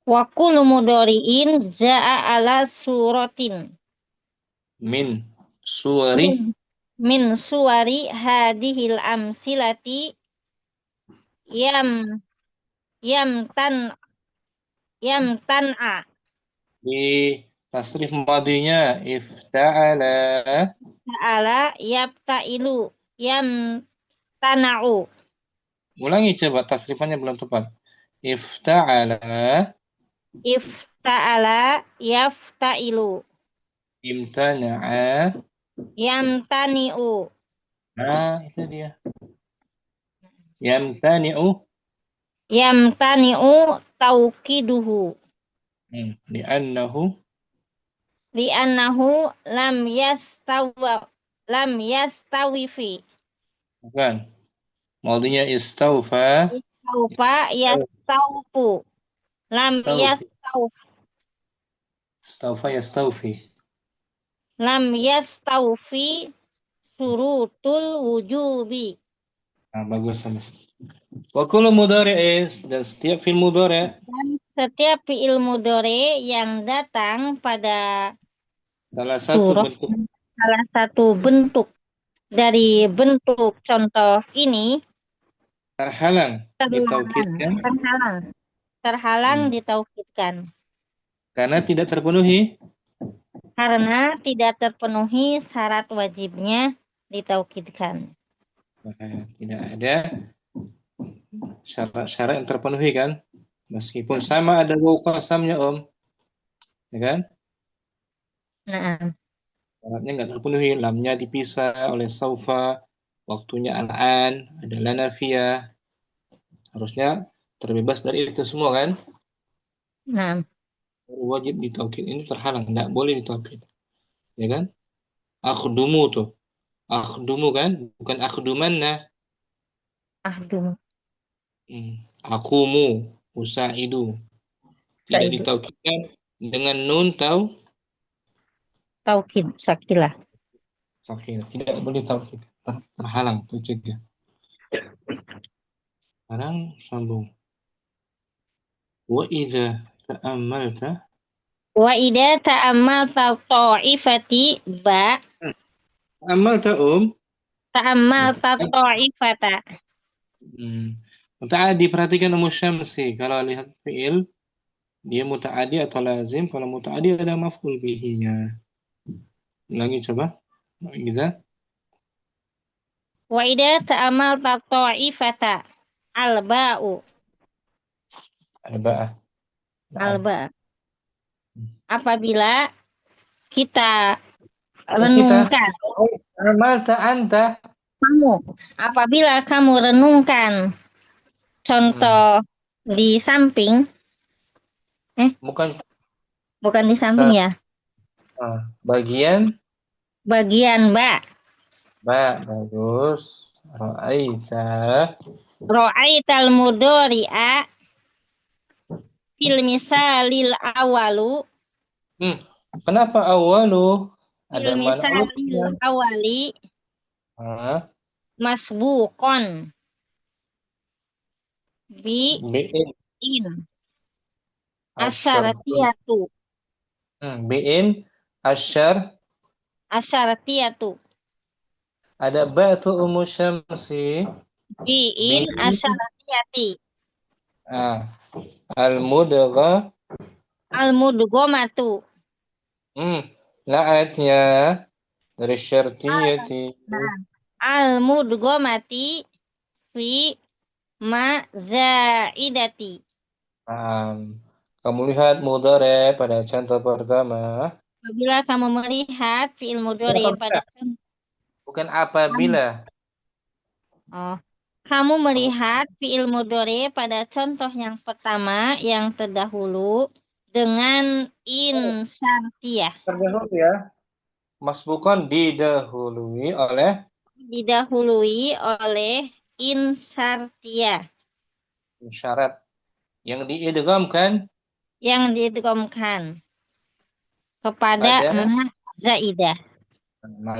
wa kullu mudhari'in ja'a ala suratin min suwari min min suwari hadhil amsilati yam yam tan yam tan'a di tasrif madinya ifta'ala. ta'ala yabta'ilu yam tana'u Ulangi coba, tasrifannya belum tepat. Ifta'ala, ifta'ala yafta'ilu imtana'a. yam tani'u Nah, itu dia. Yamtani'u, yam tani'u taukiduhu li'annahu, li'annahu lam yastawifi bukan. Madinya istaufa, istaufa yastaufu lam istaufi, yastauf istaufa yastaufi. lam yastaufi surutul wujubi. Nah, bagus sama. Wa kullu mudhari'in, dan setiap fi'il mudhari' Dan setiap fi'il mudhari yang datang pada salah satu surah bentuk salah satu bentuk dari bentuk contoh ini terhalang ditaukidkan terhalang ditaukidkan karena tidak terpenuhi karena tidak terpenuhi syarat wajibnya ditaukidkan. tidak ada syarat-syarat yang terpenuhi kan, meskipun sama ada waw qasamnya Om, ya kan, Nah, syaratnya nggak terpenuhi, lamnya dipisah oleh saufa, waktunya al-an, ada la nafiyah, harusnya terbebas dari itu semua kan, nah, wajib ditaukid, ini terhalang, nggak boleh ditaukid, ya kan. Akhdumu tuh, akhdumu kan, bukan akhdumanna. aduh, Akumu usaidu, tidak Saidu. ditaukidkan dengan nun Taukid sakilah. sakit, tidak boleh taukid, terhalang, tercegah. Sekarang sambung. Wa idza ta'ammalta, Wa idza ta'ammalta ta'ifati ba ta'ammalta ta'ammalta muta'addi, ta'ifata muta'addi, perhatikan Syamsi, kalau lihat fi'il dia muta'addi atau lazim, kalau muta'addi ada maf'ul bihi-nya. Lagi coba. Wa idza wa idza ta'ammalta ta'ifata alba'u arba'ah. alba apabila kita Kita renungkan amalta anta. apabila kamu renungkan contoh di samping Bukan bukan di samping ya bagian bagian ba bagus. ro'aital mudhari'a fil misalil awalu Kenapa awalu fil ada misalil man'utnya? awali masbuqon bi Bi'in in asyar. asyaratiyatu Bi'in asyar. asyaratiyatu Ada batu Syamsi. bi'in asyaratiyati Al-mudgha. al-mudghamatu La'atnya dari syartiyati. al-mudghamati fi ma zaidati. Kamu lihat mudhari pada contoh pertama. Apabila kamu melihat fiil mudhari pada contoh, Bukan apabila. kamu melihat fiil mudhari pada contoh yang pertama yang terdahulu dengan in syartiyah. Terdahulu ya. Masbukan didahului oleh In syartiyah syarat yang diidghamkan yang diidghamkan kepada pada ma zaidah.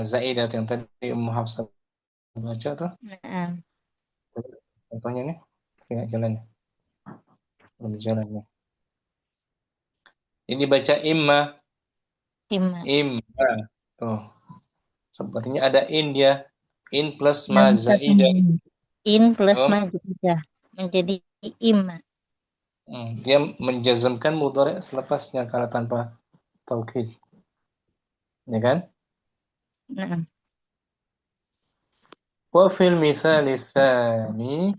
zaidah yang tadi Ummu Hafsah baca tuh. Nah, Contohnya nih, nggak jalan, belum jalan nih. Ini baca imma, imma. tuh. Sepertinya ada in dia, in plus ma zaidah. In plus ma zaidah menjadi imma. Dia menjazmkan mudhari selepasnya kalau tanpa taukid. Ya kan? Nah, Wa fil misal tsani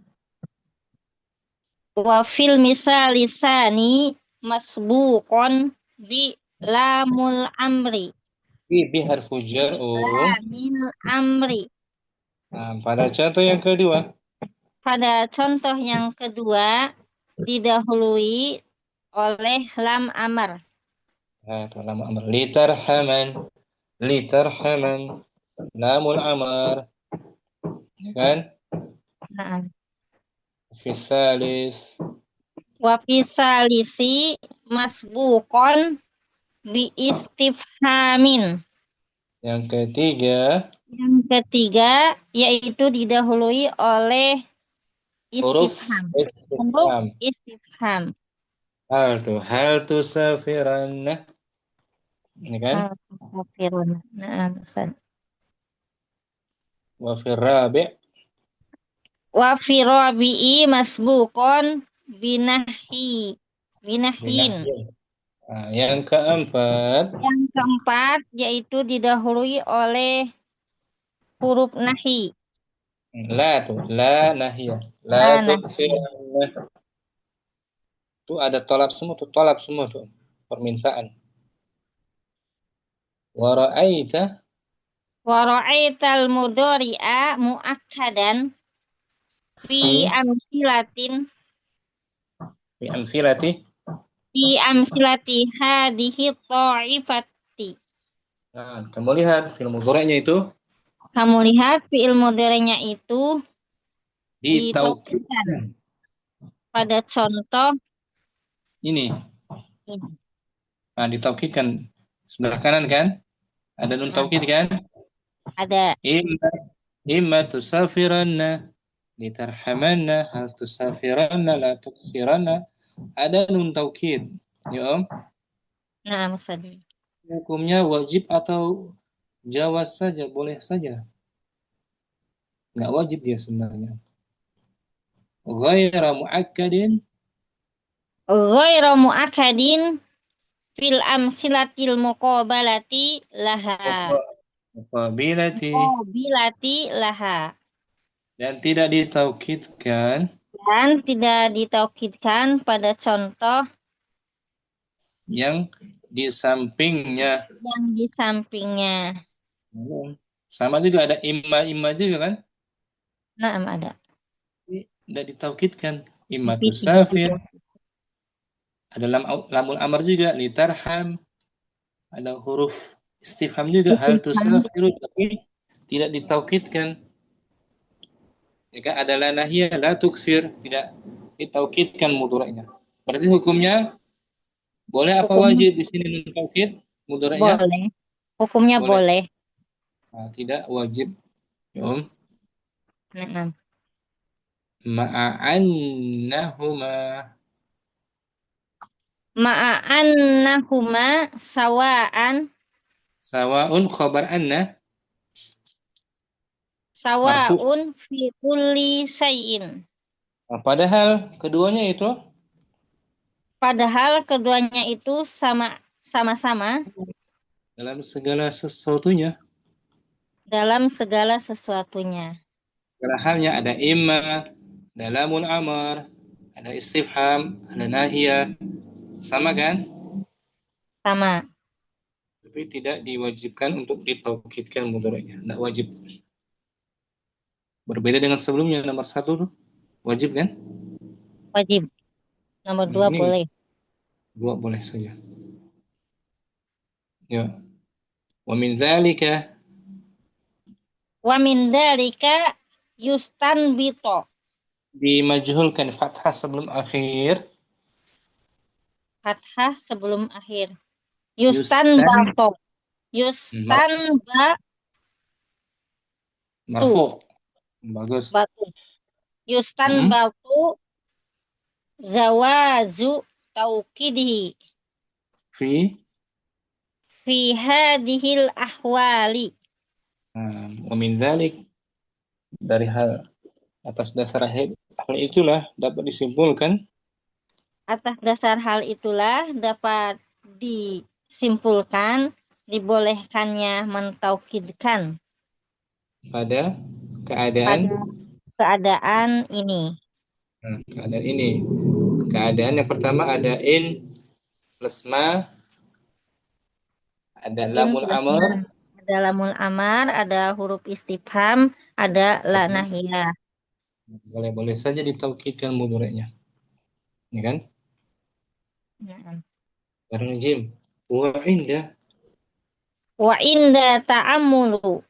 wa fil misalisani masbuqon bi lamul amri. bi harfu jar Lamil amri. Pada contoh yang kedua. Pada contoh yang kedua didahului oleh lam amar. Itu lam amr. Litarhaman, lamul amar. Ya kan? Nah. Fisalis. Wa fisalisi masbuqon bi istifhamin. Yang ketiga. Yang ketiga yaitu didahului oleh Huruf istifham. Hal tu safiranna. Ini kan? Nah, Wa fil rabi'. Wa fi rabi'i masbuqon binahyin. Yang keempat. Yang keempat yaitu didahului oleh huruf nahi. La nahiyah. La tuksiranna. Itu ada tolak semua tuh. Permintaan. Wa ra'aital mudhari'a muakkadan fi amsilati hadhihi ta'ifati. Nah, kamu lihat fi'il mudhari'nya itu. Kamu lihat fi'il mudhari'nya itu ditaukidkan pada contoh ini. Nah, ditaukidkan sebelah kanan kan? Ada nun taukid kan? Ada. Imma tusafiranna, litarhamanna, hal tusafiranna, la tuksiranna. Ada nun taukid. Ya Om? Nah, maksudnya. Hukumnya wajib atau jawaz saja, boleh saja. Nggak wajib dia sebenarnya. Ghaira mu'akkadin fil amsilatil muqabalati laha. Dan tidak ditaukidkan pada contoh yang di sampingnya. Sama juga ada imma juga kan? Nah, ada. Tidak ditaukidkan. Imma tusafir. Ada lamul amar juga. Litarham. Ada huruf istifham juga. Hal tusafiru. Tapi tidak ditaukidkan. Jika ada la nahiyah, la tuksir. Tidak ditaukidkan mudhari'nya. Berarti hukumnya boleh apa wajib di sini taukid mudhari'nya? Boleh. Hukumnya boleh. Nah, tidak wajib. Ya Om. Nah. Ma'annahuma sawa'un khabar anna. Sawa'un fi kulli syai'in. Nah, padahal keduanya itu sama-sama dalam segala sesuatunya. Segala halnya ada imma, ada lamun amar, ada istifham, ada nahiyah. Sama kan? Sama. Tapi tidak diwajibkan untuk ditaukidkan mudhari'nya. Tidak wajib. Berbeda dengan sebelumnya nomor 1 tuh. Wajib kan? Wajib. Nomor 2 Ini boleh. 2 boleh saja. Ya. Wa min dzalika, Wa min dzalika yustanbito. dimajhulkan fathah sebelum akhir. Fathah sebelum akhir. Yustan Yustanbato. Yustanbatu. marfu. Bagus. Yustanbatu zawazu taukidihi Fi fi hadhil ahwali. wa min dzalik, dari hal atas dasar hal itulah dapat disimpulkan Atas dasar hal itulah dapat disimpulkan dibolehkannya mentaukidkan pada pada keadaan keadaan ini. keadaan ini. Keadaan yang pertama ada in plus ma, ada lamul plus amr, Ada lamul amar, ada huruf istifham, ada la nahiyah. boleh-boleh saja ditaukidkan mudhari'nya. Ya kan? Nah. Bareng jim. Wa inda. Wa inda ta'amulu.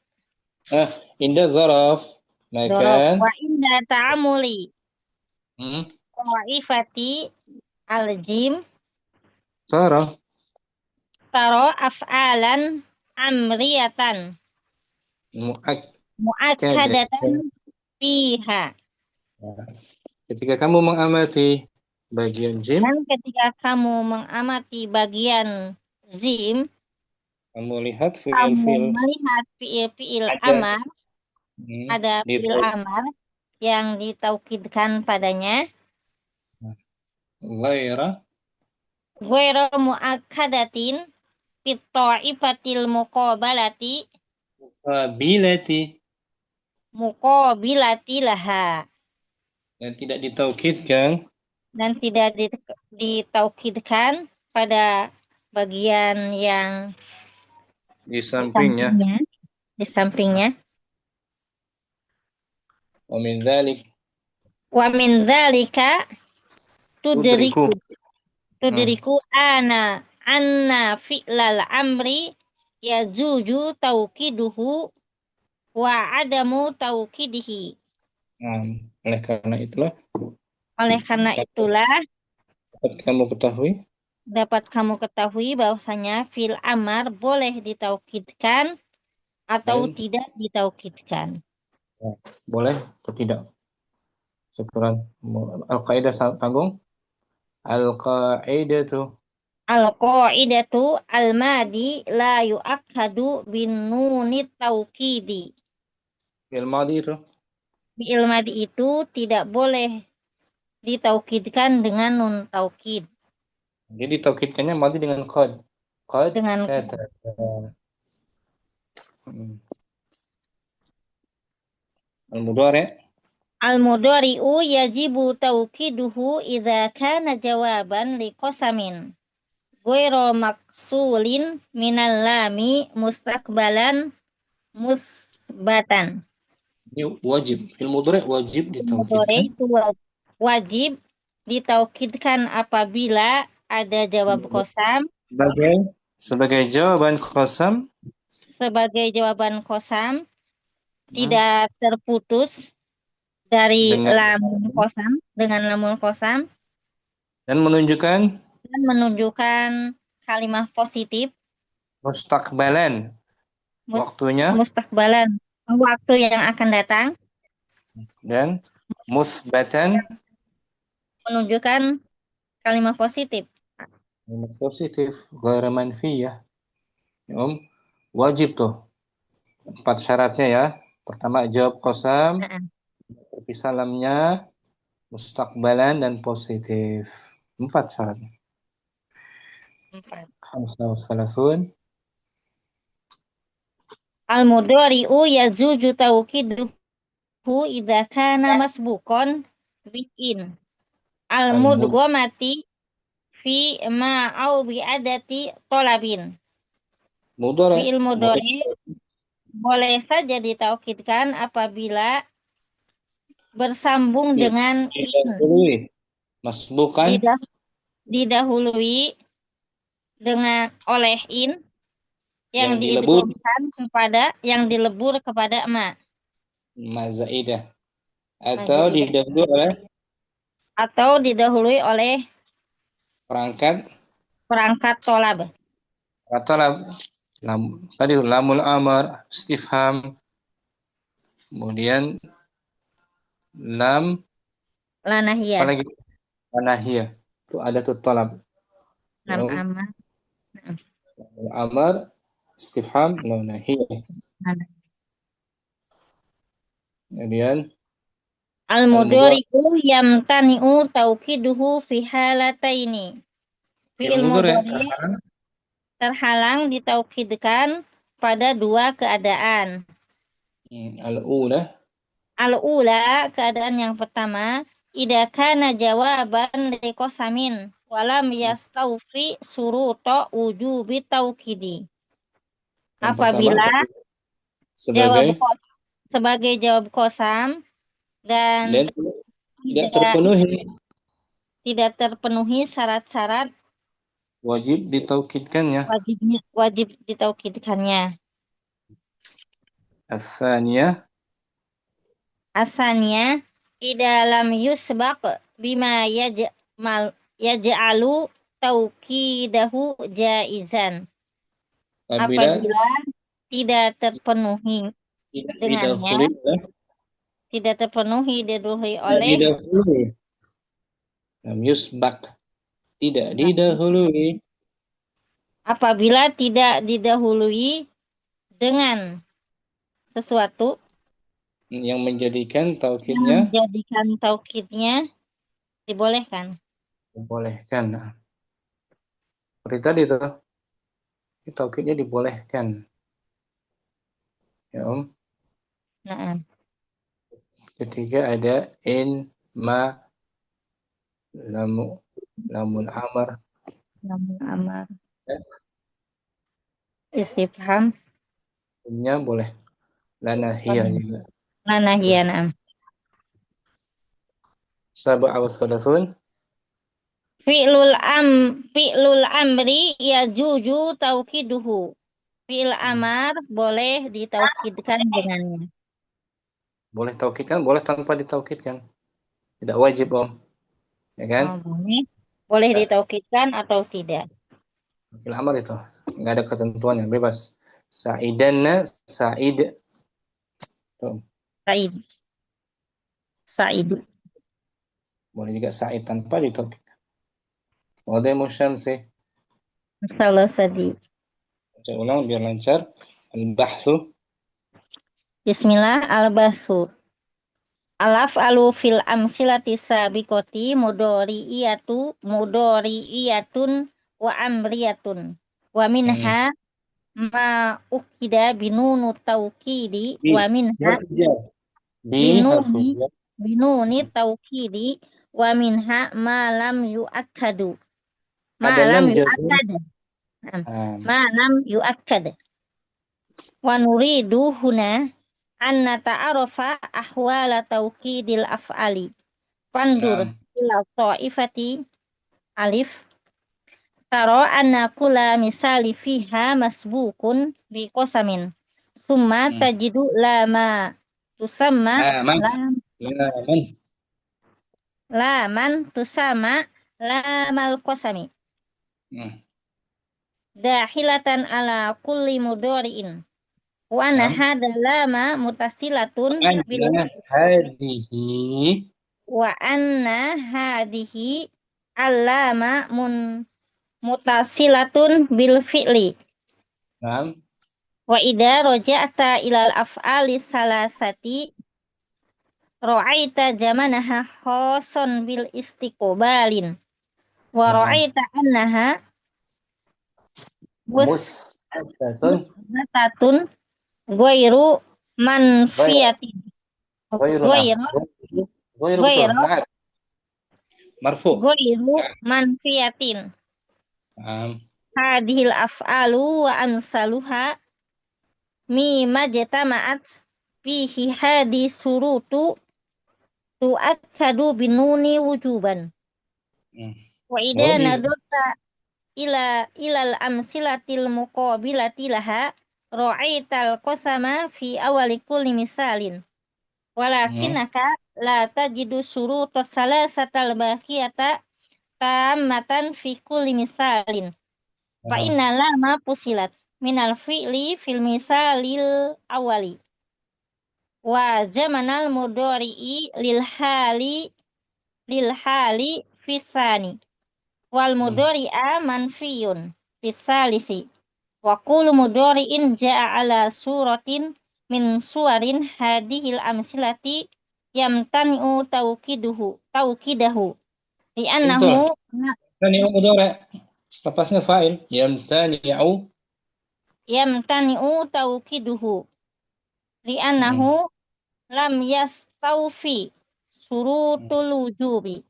Inda zaraf. Maka Wa inda ta'amuli. hmm, Qaifati al-jim tara taro af'alan amriyatan muakkada. mu'akkadatan fiha. Ketika kamu mengamati bagian jim, Dan ketika kamu mengamati bagian zim, kamu lihat kamu fiil-fiil melihat fiil-fiil ada amar, ada fiil di amar yang ditaukidkan padanya, ghaira ghairu muakkadatin fit ta'ifatil muqabalati muqabilati laha, dan tidak ditaukidkan dan tidak ditaukidkan pada bagian yang di sampingnya. di sampingnya. Wa min dzalik, Wa min dzalika tudriku. tudriku anna fi'lal amri yajuju taukiduhu wa adamu taukidihi. Oleh karena itulah Oleh karena itulah dapat kamu ketahui bahwasanya fi'il amar boleh ditaukidkan atau dan tidak ditaukidkan. boleh atau tidak. Syukuran. Al-Qaidah tanggung. Al-Qaidatu Al-qaidatu al-madi la yu'akkadu bin nunit taukidi. fi'il madhi itu Fi'il madi itu tidak boleh ditaukidkan dengan nun taukid. jadi ditaukidkannya madhi dengan qad. Qad Dengan kata. Al-mudhari' al-mudhari'u yajibu taukiduhu idza kana jawaban liqasamin ghairu maksulin minal lami mustaqbalan musbatan. ini wajib. Fi'il mudhari' wajib Mudhari' ditaukidkan itu wajib ditaukidkan apabila ada jawab qasam sebagai jawaban qasam tidak terputus dari dengan lamun qasam dengan lamun qasam dan menunjukkan kalimat positif mustaqbalan, waktunya, mustaqbalan, waktu yang akan datang, dan musbatan, menunjukkan kalimat positif. ghairu manfiyah. Wajib tuh 4 syaratnya ya. Pertama jawab qasam, terpisah lamnya, mustaqbalan dan positif. 4 syaratnya. 35. Al-mudhari'u yazuju taukiduhu idza kana masbuqan bi'in. Al-mud Al-mudghamati fi ma au bi'adati tolabin. mudhari Fi'il mudhari boleh saja ditaukidkan apabila bersambung dengan in, didahului masbukan didahului dengan oleh in yang dilebur dilebur kepada ma ma zaidah atau didahului atau didahului oleh perangkat tolab. atau tadi lamul amar istifham, kemudian lam La apa nahiyah. lagi nahiyah itu ada tuh talab Lam ya, amar. lamul amar istifham lam nahiyah, kemudian Al-mudhari'u yamtani'u taukiduhu fi halataini. Fi'il mudhari terhalang ditaukidkan pada dua keadaan. al-ula Al-ula, keadaan yang pertama, idza kana jawaban liqasamin walam yastawfi suruta wujubi taukidi. yang Apabila sebagai sebagai jawab qasam dan tidak terpenuhi syarat-syarat wajib ditaukidkannya. wajib ditaukidkannya. Asalnya idalam yusbaq bima yaj'alu taukidahu jaizan. Apabila tidak terpenuhi dengannya, tidak terpenuhi didahului oleh lam yusbaq tidak didahului. Apabila tidak didahului dengan sesuatu yang menjadikan taukidnya dibolehkan. Seperti tadi tuh, taukidnya dibolehkan. Ya Om. Nah. Ketika ada in, ma, lamul amar. Istifham. Nya boleh. Lanahiyah juga. Lanahiyah, na'am. Sab'a wa thalathun. Fi'lul amri yajuju taukiduhu. Fi'il amar boleh ditaukidkan dengannya. Boleh taukidkan, boleh tanpa ditaukidkan. Tidak wajib, Om. Ya kan? Boleh ditaukidkan atau tidak. Fi'il amar itu enggak ada ketentuannya, bebas. Sa'idanna, sa'id. Sa'id. Boleh juga sa'id tanpa ditaukidkan. Wadaimu syamsi. Salah sadi. Baca ulang biar lancar. Al-bahsu. Bismillah, al-bahsu. Al-af'alu fil amsilati sabiqati mudhari'iyatun wa amriyatun. Wa minha ma ukida binunu taukidi wa minha binuni taukidi wa minha ma lam yu'akkadu. Ma lam yu'akkad. Wa nuridu huna an nata'arafa ahwala taukidil af'ali. Pandur ila ta'ifati alif. Taro anna kula misali fiha masbukun bi qasamin. Summa tajidu lama tusamma laman tusamma lamal qasami. Dahilatan ala kulli mudhari'in. Wa anna hadha lama mutasilatun wa anna hadhihi allama mutasilatun bil fi'li. Wa idza raja'ta ilal af'ali salasati ra'aita jamanaha khoson bil istiqbalin wa ra'aita annaha musbatun ghairu manfiyatin ghairu مرفوع. غير منفية. نعم. هذه الأفعال وأمثالها مما اجتمعت فيه هذه الشروط تؤكد بالنون وجوبا. وإذا وإذا نظرت إلى الأمثلة المقابلة لها رأيت القسم في أول كل مثال، ولكنك لا تجد الشروط الثلاثة الباقية تامة في كل مثال، فإن لام فصلت من الفعل في المثال الأول، وزمن المضارع للحال في الثاني، والمضارع منفي في الثالث، وكل مضارع جاء على صورة من صور هذه الأمثلة يمتنع توكيده لأنه ثاني مضارع استفسنا فاعل يمتنع توكيده لأنه لم يستوفي شروط الوجوب.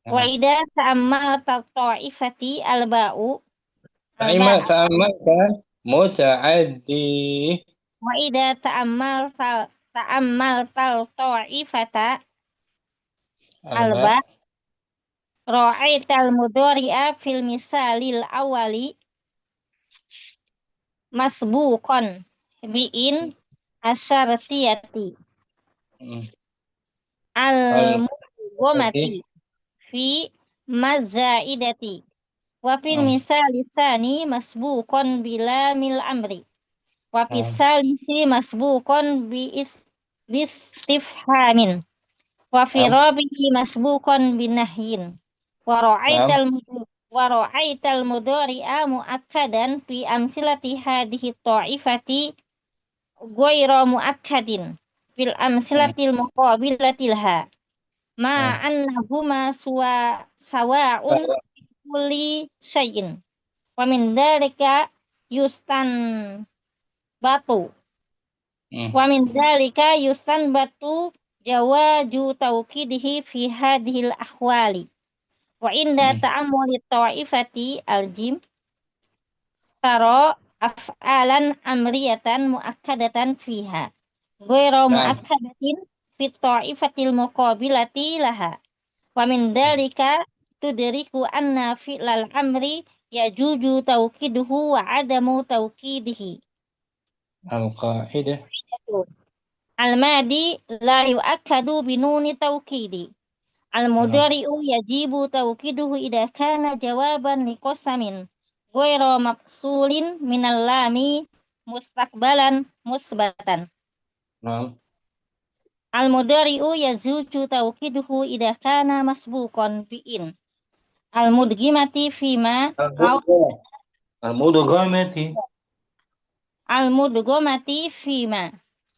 وإذا تأملت الطائفة الباء تأملت متعدي. وإذا تأملت الطائفة الباء رأيت المضارع في المثال الأول مسبوقا بإن الشرطية المدغمة في مزائدة، وفي المثال الثاني مسبوق بلام الأمر، وفي الثالث مسبوق باستفهام، وفي الرابع مسبوق بالنهي. ورأيت المضارع مؤكدا في أمثلة هذه الطائفة غير مؤكد في الأمثلة المقابلة لها، مع أنهما سواء في كل شيء. ومن ذلك يستنبط جواز توكيده في هذه الأحوال. وعند تأمل الطائفة الجيم ترى أفعالا أمرية مؤكدة فيها غير مؤكدة في الطائفة المقابلة لها. ومن ذلك تدرك أن فعل الأمر يجوز توكيده وعدم توكيده. القاعدة الماضي لا يؤكد بنون توكيد. المضارع يجب توكيده إذا كان جوابا لقسم غير مفصول من اللام مستقبلا مثبتا. المضارع يجوز توكيده إذا كان مسبوقا بإن المدغمة فيما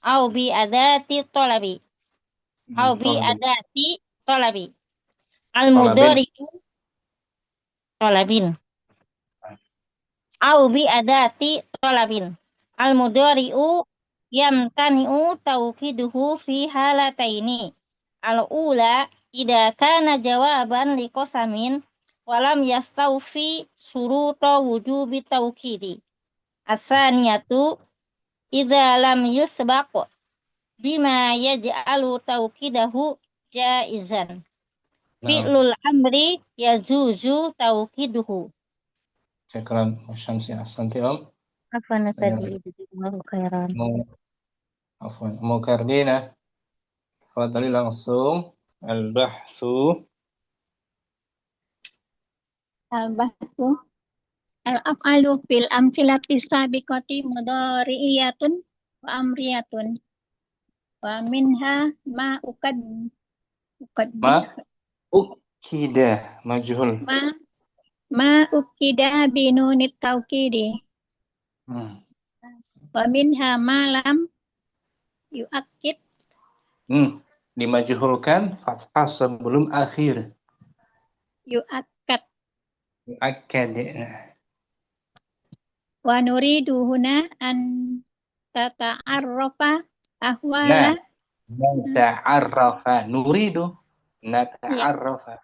أو بأداة الطلب المضارع طلب أو بأداة طلب. المضارع يمتنع توكيده في حالتين: الأولى إذا كان جوابا لقسم ولم يستوفي شروط وجوب التوكيد. الثانية إذا لم يسبق بما يجعل توكيده جائزا. فعل الأمر يجوز توكيده. شكرا شمسي، أحسنتي أم. عفوا tadi jazakumullahu khairan. Mau Kardina, tafadhali langsung al-bahthu. Al-bahthu al-af'alu fil amthilati sabiqati mudhari'iyatun wa amriyatun wa minha ma ukida majhul ma ukida binunit taukidi wa minha ma lam yu'akkid dimajhulkan fathah sebelum akhir. yu'akkad Yu'akkad. wa nuridu huna an tata'arrafa ahwala Nata'arrafa. Nuridu nata'arrafa.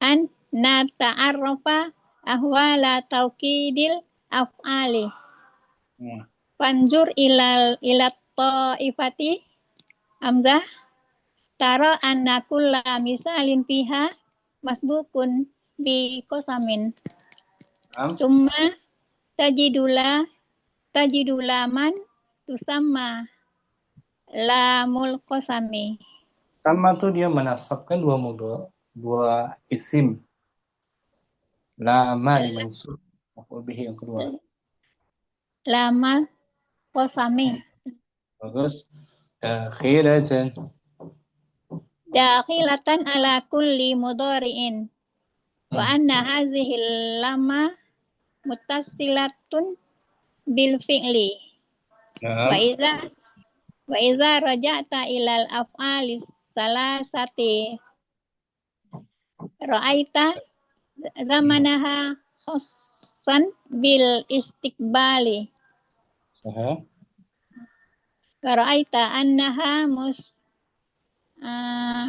an nata'arrafa ahwala taukidil af'ali. Fanzur ila ta'ifati amzah tara anna kulla misalin fiha masbukun bi kosamin. Summa tajidula man tusamma lamul kosami. Sama tuh dia menasabkan dua isim. Lama dimansub. Maf'ul bihi yang kedua. Lama kosami. Bagus. Dakhilatan. Dakhilatan ala kulli mudhari'in. Wa anna hazihi lama muttasilatun bil fi'li. Wa iza raja'ta ilal af'ali salasati ra'aita zamanaha khossan bil istiqbali. Ra'aita annaha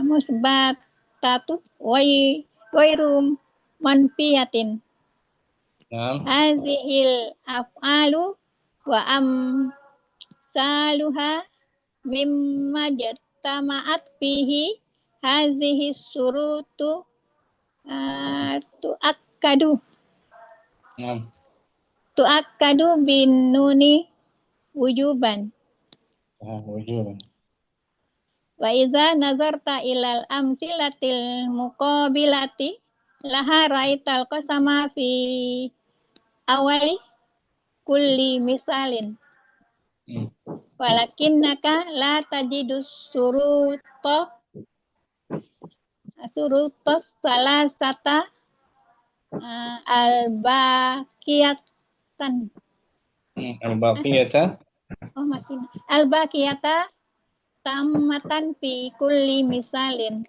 musbatatu wairu manfiyatin. Hazihil af'alu wa amsaluha mimma jattama'at fihi hazihi surutu tu'akkadu bin nuni wujuban. Wujuban. Wa iza nazarta ilal amsilatil muqabilati laha raital qasama fi awali kulli misalin. Walakinnaka la tajidu surutos salasata al-baqiyatan. Al-baqiyata. Al-baqiyata tammatan fi kulli misalin.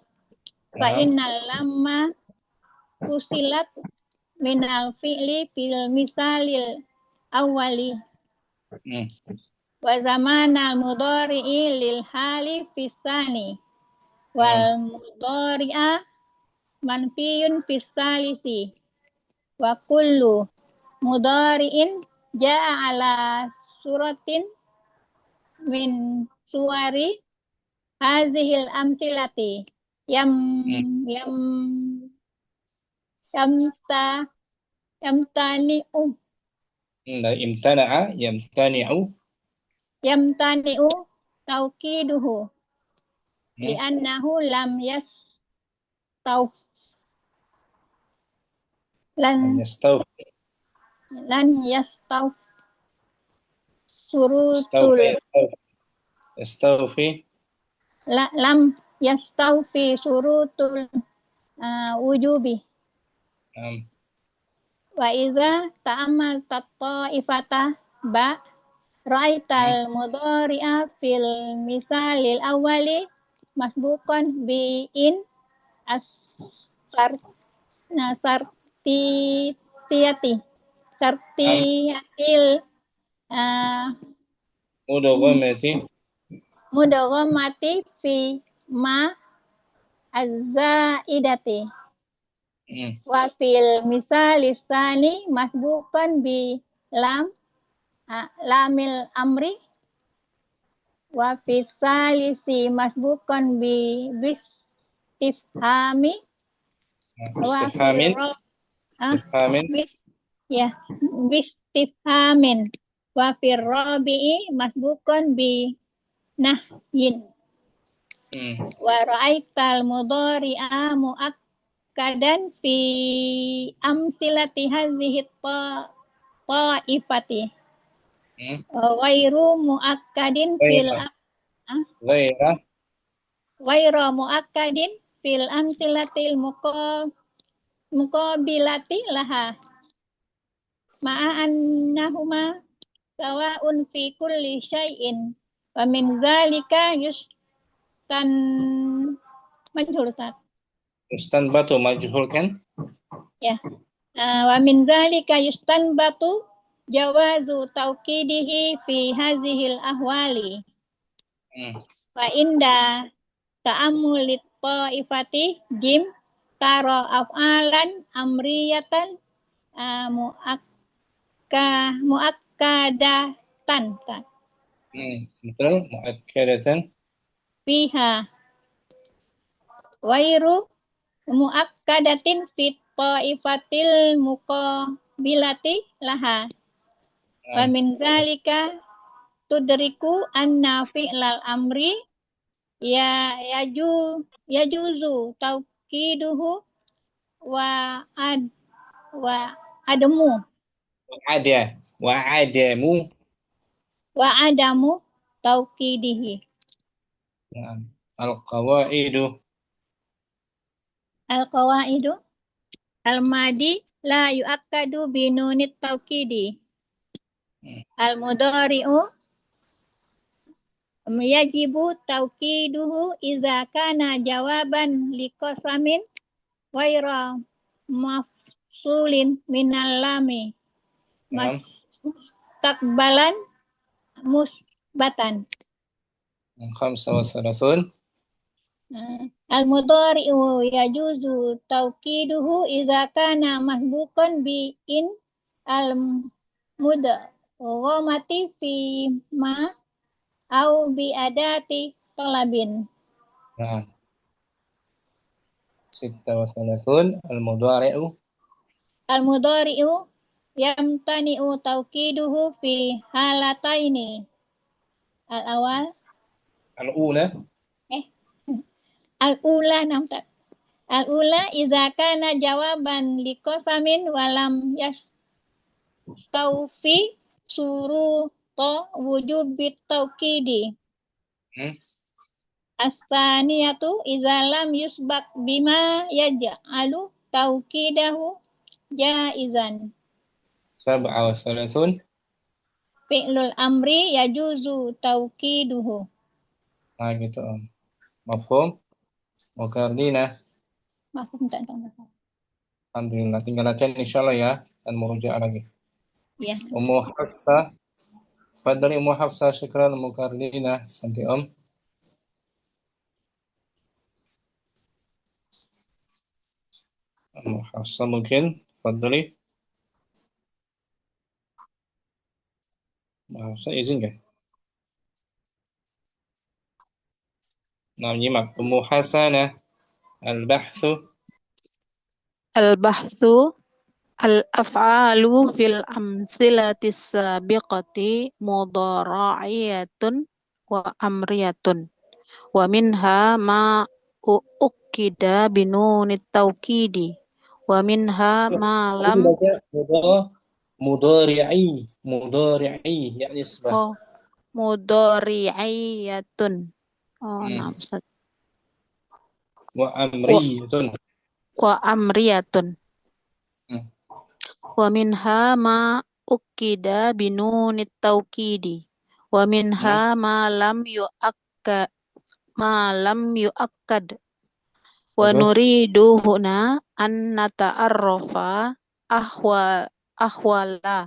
Fa innal lamma fusilat minal fi'li fil misalil awwali. Wa zamanal mudhari'i lil hali fisani. Wal mudhari'a manfiyun fisalisi. Wa kullu mudhari'in ja'a ala suratin min suwari hazihil amsilati yamtani'u tauqiduhu li'annahu lam yastawf surutul lam yastawfi surutul wujubi. Wa iza ta'amal tatta'ifata ba ra'aital mudhari'a fil misalil awwali masbuqan bi in sartiyatil mudaghamati fi ma azzaidati. Wa fil misalis tsani masbuqan bi lamil amri. Wa fis salisi masbuqan bi bistifhami. Bistifhamin. Wa fir rabi'i masbuqan bi nahyin. Wa ra'aital mudhari'a mu'akkadan fi amsilati hazihi ta'ifati. Ghairu mu'akkadin fil amsilatil muqabilati laha. Ma'annahuma sawa'un fi kulli syai'in. Wa min zalika Yustanbatu majhul kan? Ya. Wa min zalika yustanbatu jawazu tauqidihi fi hazihil ahwali. Wa inda ta'ammulit ta'ifati jim taro af'alan amriyatan muakkadatan betul. Muakkadatan. fiha wairu muakkadatin fit ta'ifatil muqabilati laha wa min zalika tudriku anna fi'lal amri yajuzu tauqiduhu wa adamu wa adamu tauqidihi. Al-qawaidu. Al-qawaidu al-madi la yu'akkadu binunit tauqidi. Al-mudhari'u yajibu tauqiduhu idza kana jawaban liqasamin waira mafsulin minal lami mustaqbalan musbatan. 35. Al-mudhari'u yajuzu tauqiduhu idza kana masbuqan bi in al-mudghamati fi ma au bi adati talabin. 36. Al-mudhari'u. Al-mudhari'u yamtani'u tauqiduhu fi halataini. Al-awal Al-ula. Al-ula nampak. Al-ula idza kana jawaban liqasamin walam yastawfi suruta wujubit tauqidi. As-saniyatu idza lam yusbaq bima yaj'alu tauqidahu jaizan. 37. Fi'lul amri yajuzu tauqiduhu. Nah gitu. Mafhum? Mukardina. Mafhum tak tahu. Alhamdulillah. Tinggal latihan insyaallah ya. Dan merujuk lagi. Ya. Ummu Hafsah. Fadli Ummu Hafsah syukran Mukardina. Santi Om. Ummu Hafsah mungkin. Fadli. Ummu Hafsah izin nggak? Nah, nyimak. Ummu Hasanah. Al-bahthu. Al-bahthu al-af'alu fil amsilatis sabiqati mudhara'iyatun wa amriyatun wa minha ma ukkida binunit tawkidi wa minha ma lam mudhari'i yakni isbah. mudhari'iyatun Wa amriyatun. wa amriyatun wa minha ma ukkida binunit tawkidi wa minha ma lam yu'akkad wa nuridu huna an nata'arrafa ahwala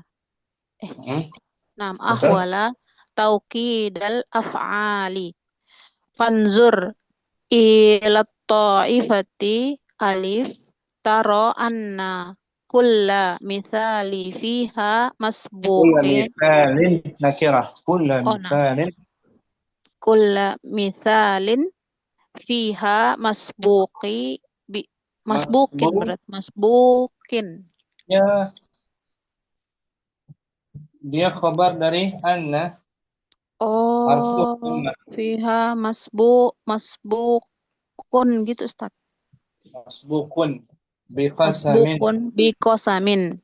tawkidal af'ali fanzur ila ta'ifati alif taro anna kulla mithali fiha masbuqin kulla mithalin fiha masbuqin Ya, dia khabar dari anna. Fiha masbuqun gitu Ustaz. Masbuqun biqasamin.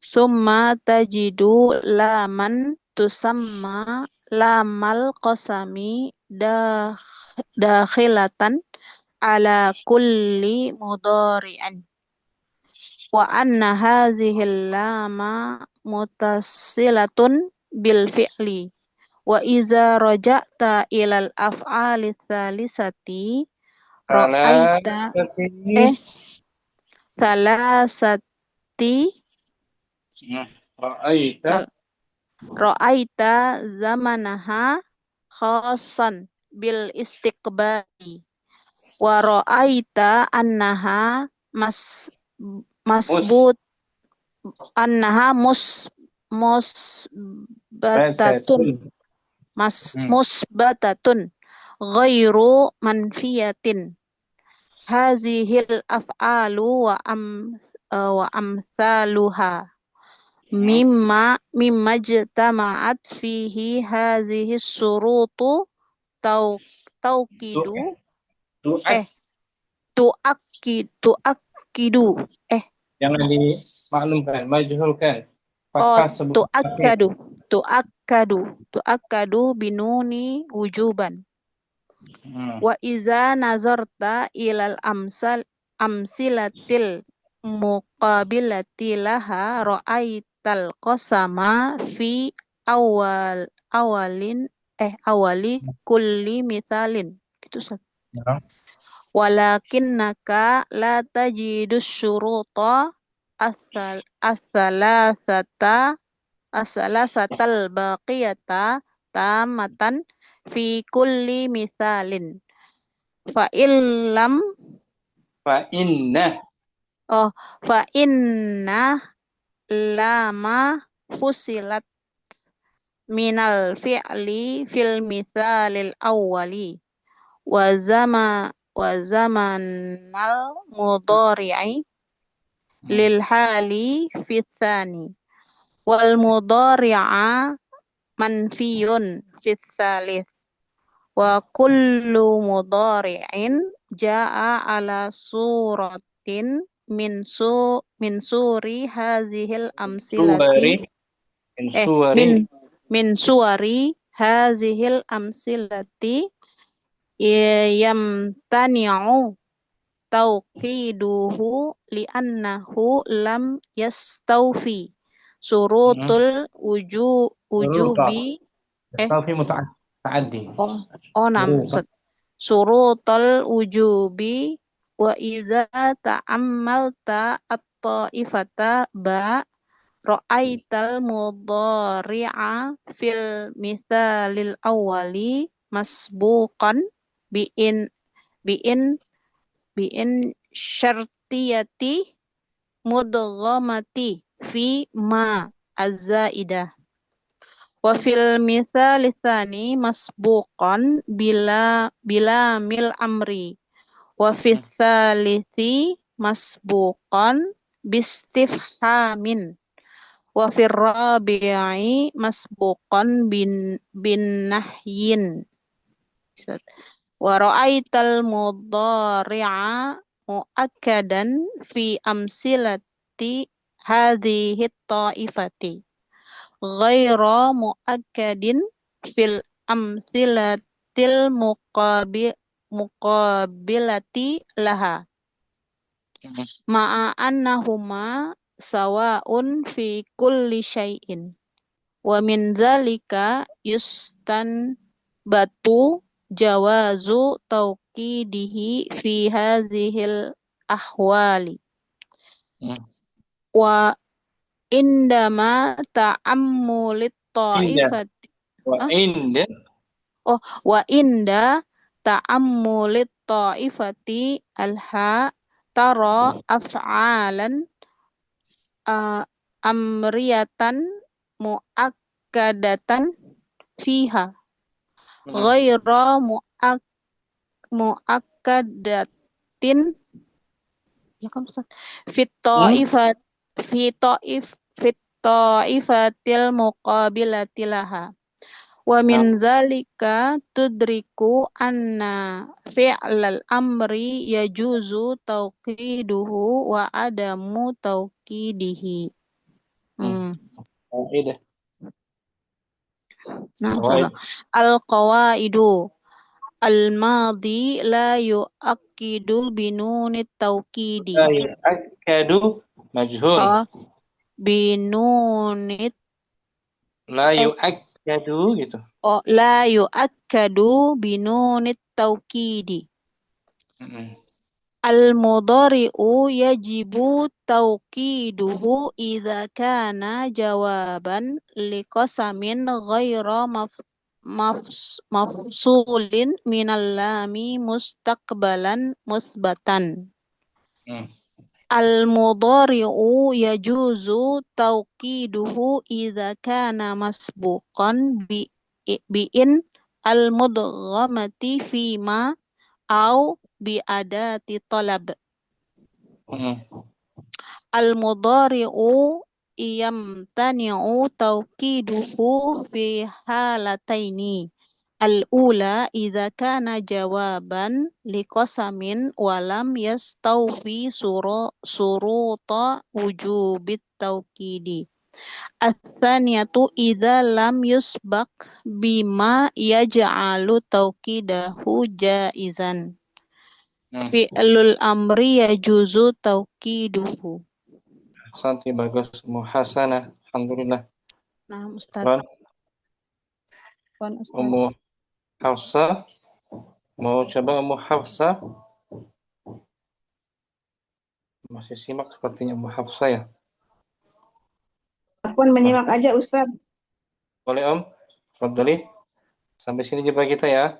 Summa tajidu laman tusamma lamal qasami dakhilatan ala kulli mudhari'an wa anna hazihil lama mutassilatun bil fi'li wa iza raja'ta ilal af'ali tsalisati ra'aita ra'aita zamanaha khassan bil istiqbali Wa ra'aita annaha mus masbut annaha musbatatun basatun. musbatatun ghairu manfiyatin. Hazihil af'alu wa amthaluha mimma ijtama'at fihi hadhihi surutu tauqidu Tu'ak tuakkidu jangan dimaklumkan, majhulkan. oh Fathah sebelum akhir. tuakkadu binuni wujuban. Hmm. Wa iza nazarta ilal amsilatil muqabilati laha ra'aital qasama fi awali kulli mithalin. Gitu Ustaz. Ya. Walakinnaka la tajidus syuruta as-salasatal baqiyata tamatan fi kulli mithalin. Fa illam Fa inna fa inna lama fusilat minal fi'li fil mithalil awwali wa zamanal mudhari'i lil hali fi tsani wal mudhari'a manfiyun fi tsalits wa kullu mudhari'in jaa ala suratin min suri hazihil amsilati suwari min suwari hazihil amsilati yamtani'u tauqiduhu li'annahu lam yastawfi surutul wujubi yastafi muta'addi. Nam surutul wujubi wa idza ta'ammalta at-ta'ifata ba ra'aital mudhari'a fil mithalil awwali masbuqan bi'in syartiyati mudghamati fi ma az-zaidah wa fil mithal tsani masbuqan bila mil amri wa fil tsalithi masbuqan bistifhamin wa fil rabi'i masbuqan bin nahyin wa ra'aital mudhari'a muakkadan fi amsilati hadhihi ta'ifati ghaira muakkadin fil amsilatil muqabilati laha ma'a annahuma sawa'un fi kulli syai'in wa min zalika batu jawazu tauqidihi fi hadhil ahwali wa indama ta'ammulit ta'ifati wa inda ta'ammulit ta'ifati alha tara af'alan amriyatan muakkadatan fiha ghaira muakkadatin ya kan Ustaz fit ta'ifatil muqabilati laha wa min zalika tudriku anna fi'lal amri yajuzu tauqiduhu wa adamu tauqidihi al-qawaidu al-madi la yu'akkidu binunit tauqidi la yu'akkadu majhul binunit la yu'akkadu gitu la yu'akkadu binunit tauqidi al-mudhari'u yajibu tauqiduhu idza kana jawaban liqasamin ghaira mafsulin minal lami mustaqbalan musbatan. Al-mudhari'u yajuzu tawqiduhu idza kana masbuqan bi'in al-mudghamati fima au bi'adati talab. Al-mudhari'u yamtani'u tawqiduhu fi halataini. Al-ula idza kana jawaban liqasamin walam yastawfi suruta wujubit tawqidi. Ats-tsaniyatu idza lam yusbaq bima yaj'alu tawqidahu jaizan. Fi'lul amri yajuzu tawqiduhu. Santi bagus, muhasanah. Alhamdulillah. Nah, Ustaz. Ummu Hafsah, mau coba Ummu Hafsah? Masih simak sepertinya Ummu Hafsah ya. Aku menyimak aja Ustaz. Boleh Om? Fadhali. Sampai sini jumpa kita ya.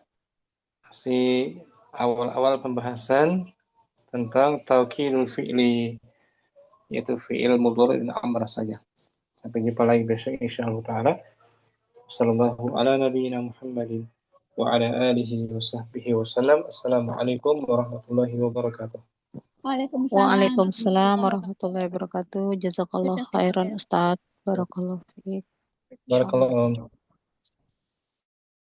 Masih awal-awal pembahasan tentang tawkidul fi'li, yaitu fi'il mudhari' dan amr saja. Sampai jumpa lagi besok insyaallah taala. Sallallahu ala nabiyyina Muhammadin wa ala alihi wa sahbihi wa sallam. Assalamualaikum warahmatullahi wabarakatuh. Waalaikumsalam warahmatullahi wabarakatuh. Jazakallah khairan Ustaz. Barakallahu fiik. Barakallahu.